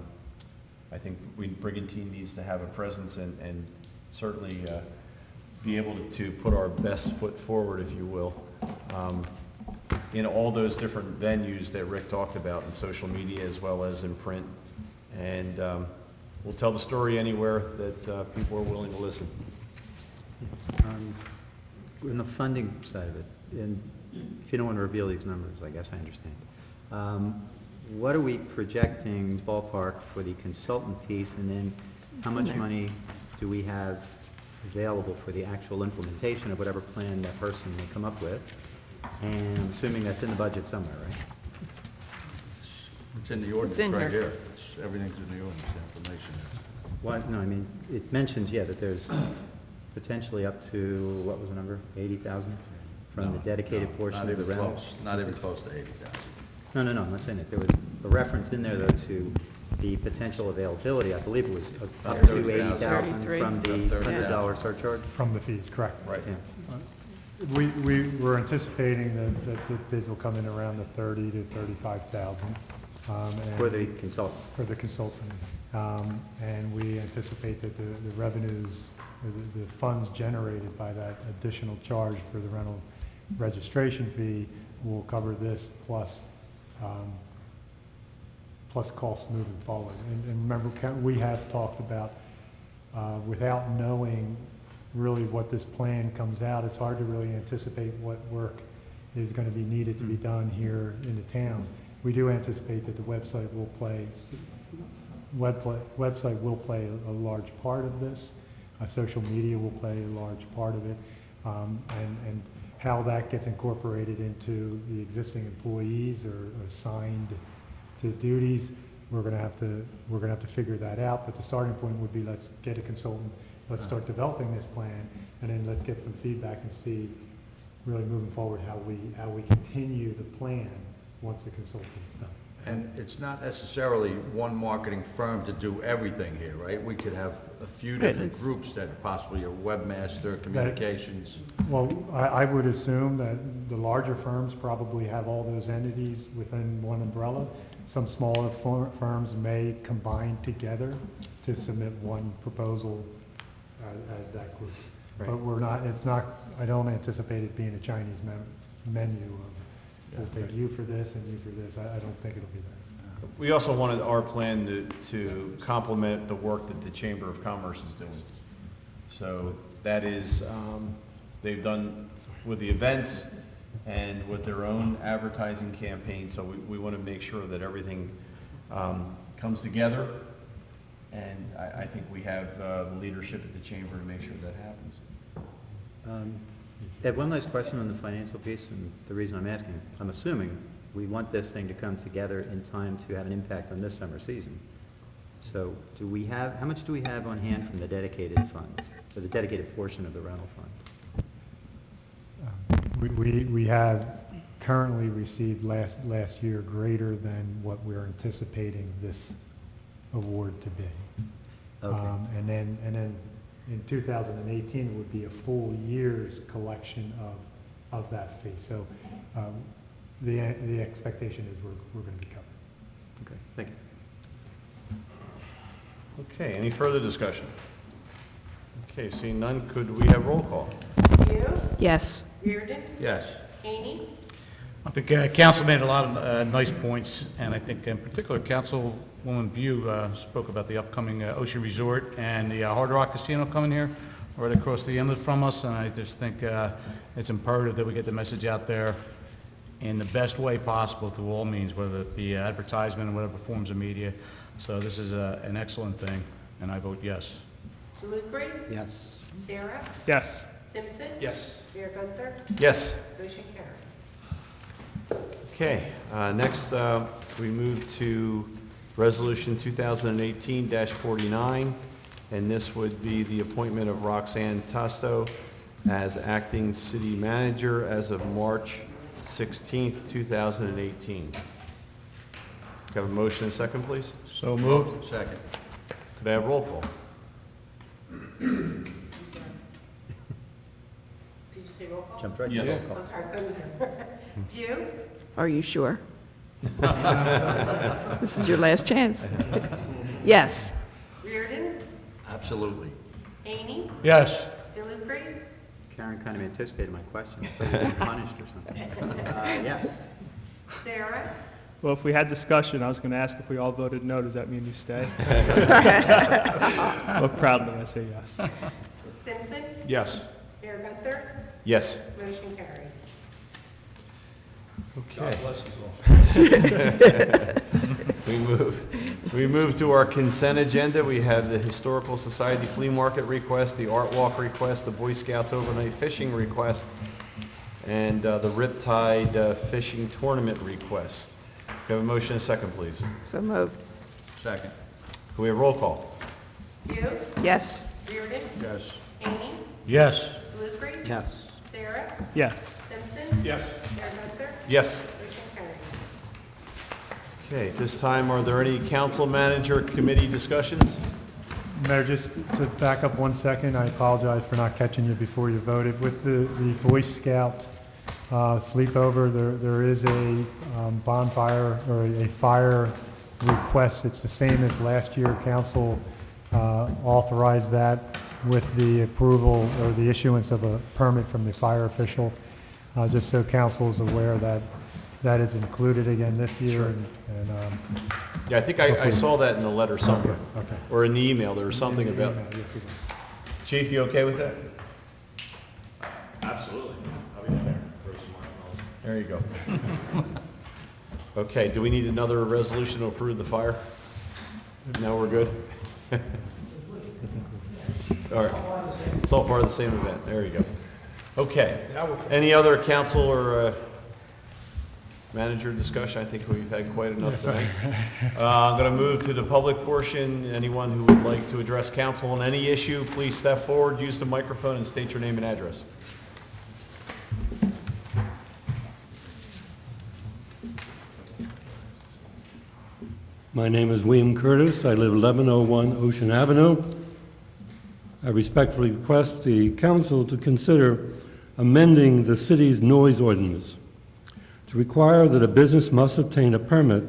I think Brigantine needs to have a presence and certainly be able to put our best foot forward, if you will, in all those different venues that Rick talked about, in social media as well as in print. And we'll tell the story anywhere that people are willing to listen. In the funding side of it, and if you don't want to reveal these numbers, I guess I understand. What are we projecting ballpark for the consultant piece, and then how much money do we have available for the actual implementation of whatever plan that person may come up with? And I'm assuming that's in the budget somewhere, right? It's in the ordinance in right here. here. Everything's in the ordinance, the information. What? No, I mean, it mentions, that there's potentially up to, what was the number, 80,000 from the dedicated portion of the rental? Not even close to 80,000. No, I'm not saying that. There was a reference in there, though, to the potential availability. I believe it was up to 80,000 from the $100 surcharge. From the fees, correct. Right. Yeah. We were anticipating that the bids will come in around the 30 to 35,000. For the consultant. For the consultant. And we anticipate that the revenues, the funds generated by that additional charge for the rental registration fee will cover this plus costs moving forward. And remember, we have talked about, without knowing really what this plan comes out, it's hard to really anticipate what work is going to be needed to be done here in the town. We do anticipate that the website will play a large part of this. Social media will play a large part of it, and how that gets incorporated into the existing employees or assigned to duties, we're going to have to figure that out. But the starting point would be, let's get a consultant, let's start developing this plan, and then let's get some feedback and see, really moving forward, how we continue the plan once the consultant's done. And it's not necessarily one marketing firm to do everything here, right? We could have a few different it's- groups that possibly are webmaster, communications. Well, I would assume that the larger firms probably have all those entities within one umbrella. Some smaller firms may combine together to submit one proposal as that group. Right. But we're not, it's not, I don't anticipate it being a Chinese menu of, we'll take you for this and you for this. I don't think it'll be that. We also wanted our plan to complement the work that the Chamber of Commerce is doing. So that is, they've done with the events and with their own advertising campaign, so we want to make sure that everything comes together. And I think we have the leadership at the Chamber to make sure that happens. I have one last question on the financial piece, and the reason I'm asking, I'm assuming we want this thing to come together in time to have an impact on this summer season. So do we have, how much do we have on hand from the dedicated fund, or the dedicated portion of the rental fund? We have currently received last year greater than what we're anticipating this award to be. Okay. And then in 2018, it would be a full year's collection of that fee. So the expectation is we're going to be covered. Okay, thank you. Okay, any further discussion? Okay, seeing none, could we have roll call? View, Yes. Reardon, Yes. Haney, I think council made a lot of nice points, and I think in particular, Councilwoman View spoke about the upcoming Ocean Resort and the Hard Rock Casino coming here right across the inlet from us, and I just think it's imperative that we get the message out there in the best way possible through all means, whether it be advertisement or whatever forms of media. So this is an excellent thing, and I vote yes. DeLucre, Yes. Sarah, Yes. Simpson. Yes. Mayor Gunther, Yes. motion carried. Okay, next we move to Resolution 2018-49, and this would be the appointment of Roxanne Tasto as acting city manager as of March 16th, 2018. Could I have a motion and a second, please? So moved. Second. Could I have roll call? Did you say roll call? Jumped right to Yes. roll call. I'm sorry, couldn't hear. View, Are you sure? This is your last chance. Yes. Reardon, Absolutely. Haney, Yes. DeLucre, Karen kind of anticipated my question. I thought you were punished or something. Yes. Sarah, Well, if we had discussion, I was going to ask if we all voted no. Does that mean you stay? But proudly, I say yes. Simpson, Yes. Mayor Gunther, Yes. motion carried. Okay. We move to our consent agenda. We have the Historical Society Flea Market request, the Art Walk request, the Boy Scouts overnight fishing request, and the Riptide fishing tournament request. Can we have a motion and a second, please? So moved. Second. Can we have roll call? View, Yes. Reardon, Yes. Haney, Yes. DeLucre, Yes. Sarah, Yes. Simpson. Yes. Mayor Gunther, Yes. motion carried. Okay, at this time, are there any council manager committee discussions? Mayor, just to back up 1 second, I apologize for not catching you before you voted. With the Boy Scout sleepover, there is a bonfire or a fire request. It's the same as last year. Council authorized that with the approval or the issuance of a permit from the fire official. Just so council is aware that that is included again this year. Sure. And Yeah, I think I saw that in the letter somewhere, okay. or in the email, there was something about. Yes, it is. Chief, you okay with that? Absolutely. I'll be there for some marshmallows. There you go. Okay, do we need another resolution to approve the fire? No, we're good? All right, it's all part of the same event, there you go. Okay, any other council or manager discussion? I think we've had quite enough tonight. I'm going to move to the public portion. Anyone who would like to address council on any issue, please step forward, use the microphone, and state your name and address. My name is William Curtis. I live 1101 Ocean Avenue. I respectfully request the council to consider amending the city's noise ordinance to require that a business must obtain a permit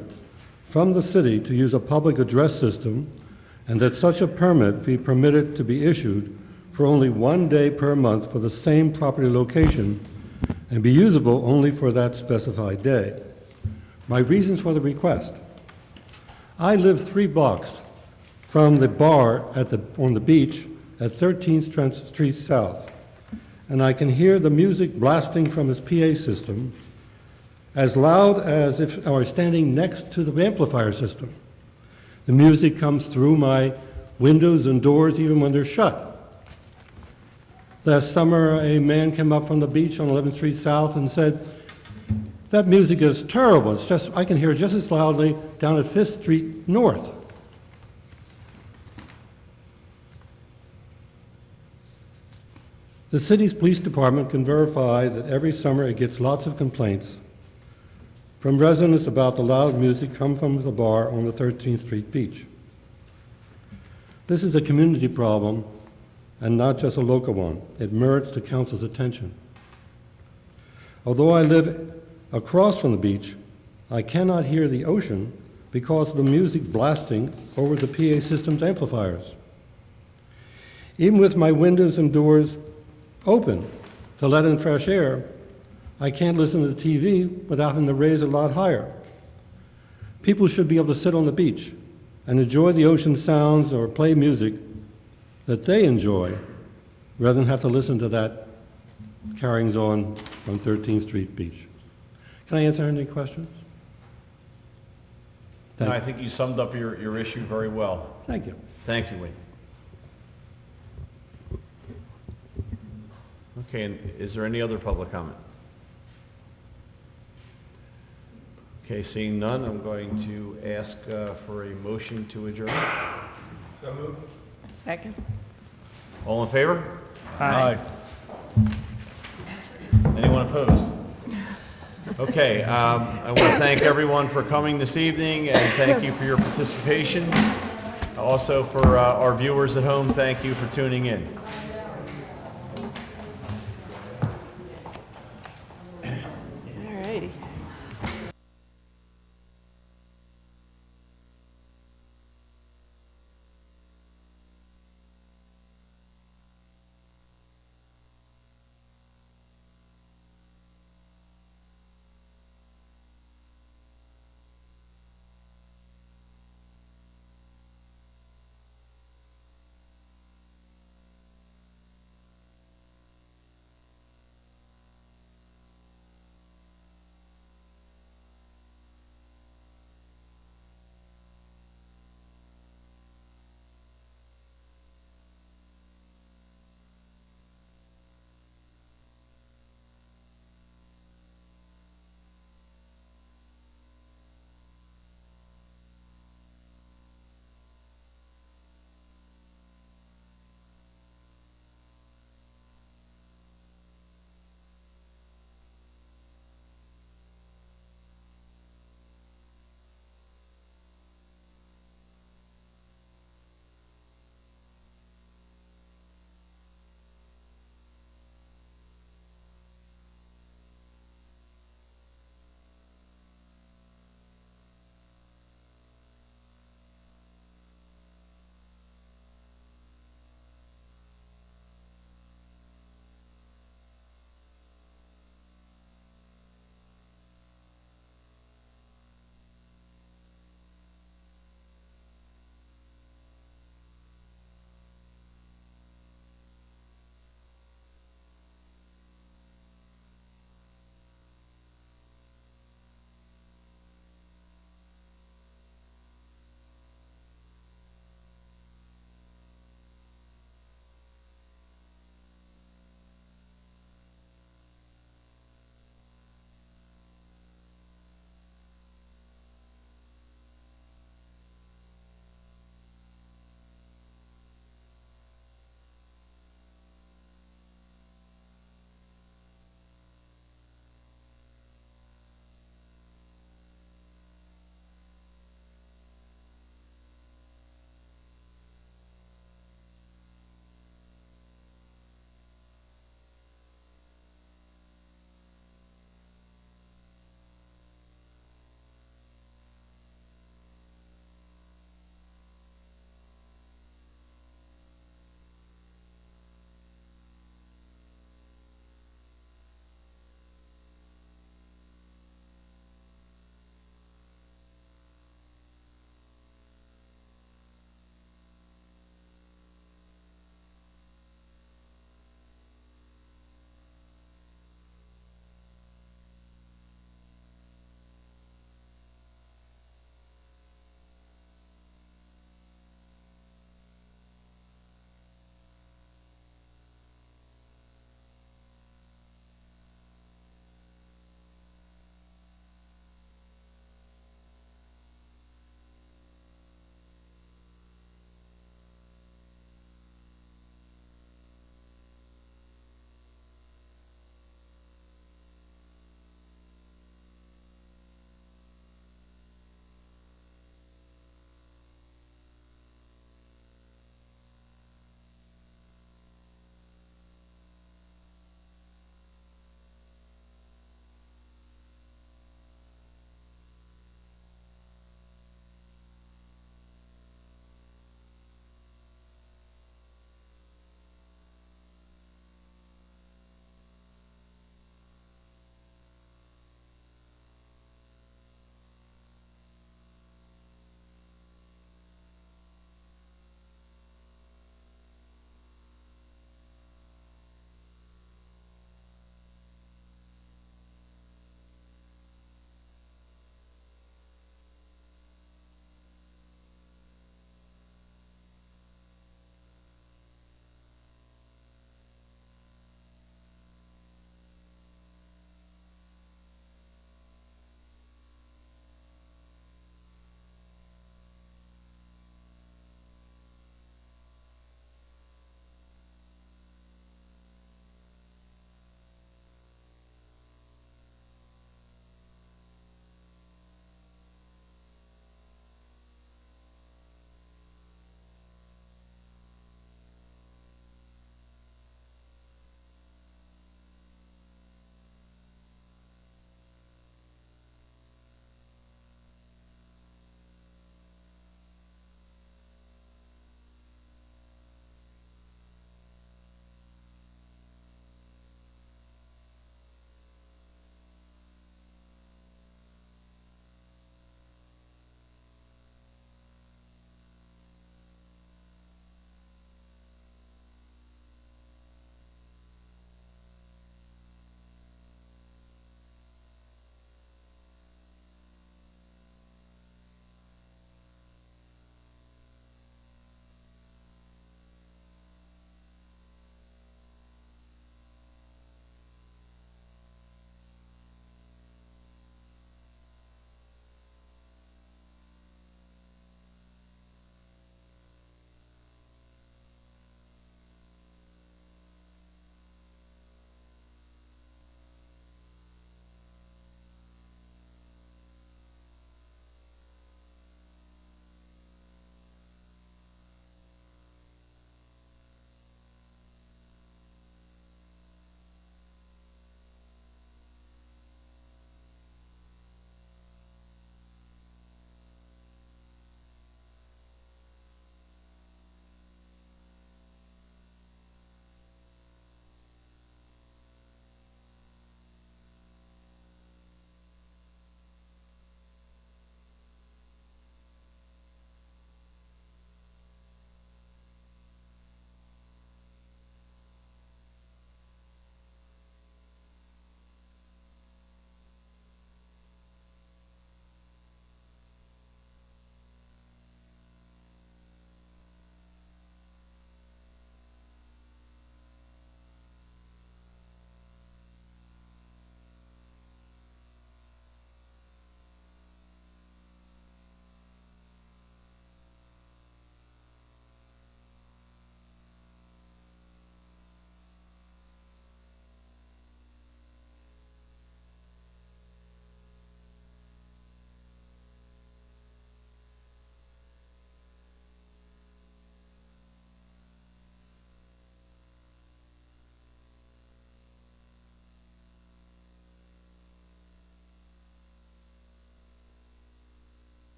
from the city to use a public address system, and that such a permit be permitted to be issued for only 1 day per month for the same property location and be usable only for that specified day. My reasons for the request: I live 3 blocks from the bar on the beach at 13th Street South, and I can hear the music blasting from his PA system as loud as if I were standing next to the amplifier system. The music comes through my windows and doors even when they're shut. Last summer, a man came up from the beach on 11th Street South and said, "That music is terrible. It's just, I can hear it just as loudly down at 5th Street North." The city's police department can verify that every summer it gets lots of complaints from residents about the loud music come from the bar on the 13th Street beach. This is a community problem and not just a local one. It merits the council's attention. Although I live across from the beach, I cannot hear the ocean because of the music blasting over the PA system's amplifiers. Even with my windows and doors open to let in fresh air, I can't listen to the TV without having to raise it a lot higher. People should be able to sit on the beach and enjoy the ocean sounds or play music that they enjoy, rather than have to listen to that carryings on from 13th Street Beach. Can I answer any questions? No, I think you summed up your issue very well. Thank you. Thank you, Wayne. Okay, and is there any other public comment? Okay, seeing none, I'm going to ask for a motion to adjourn. So moved. Second? All in favor? Aye. Anyone opposed? Okay, I want to thank everyone for coming this evening, and thank you for your participation. Also for our viewers at home, thank you for tuning in.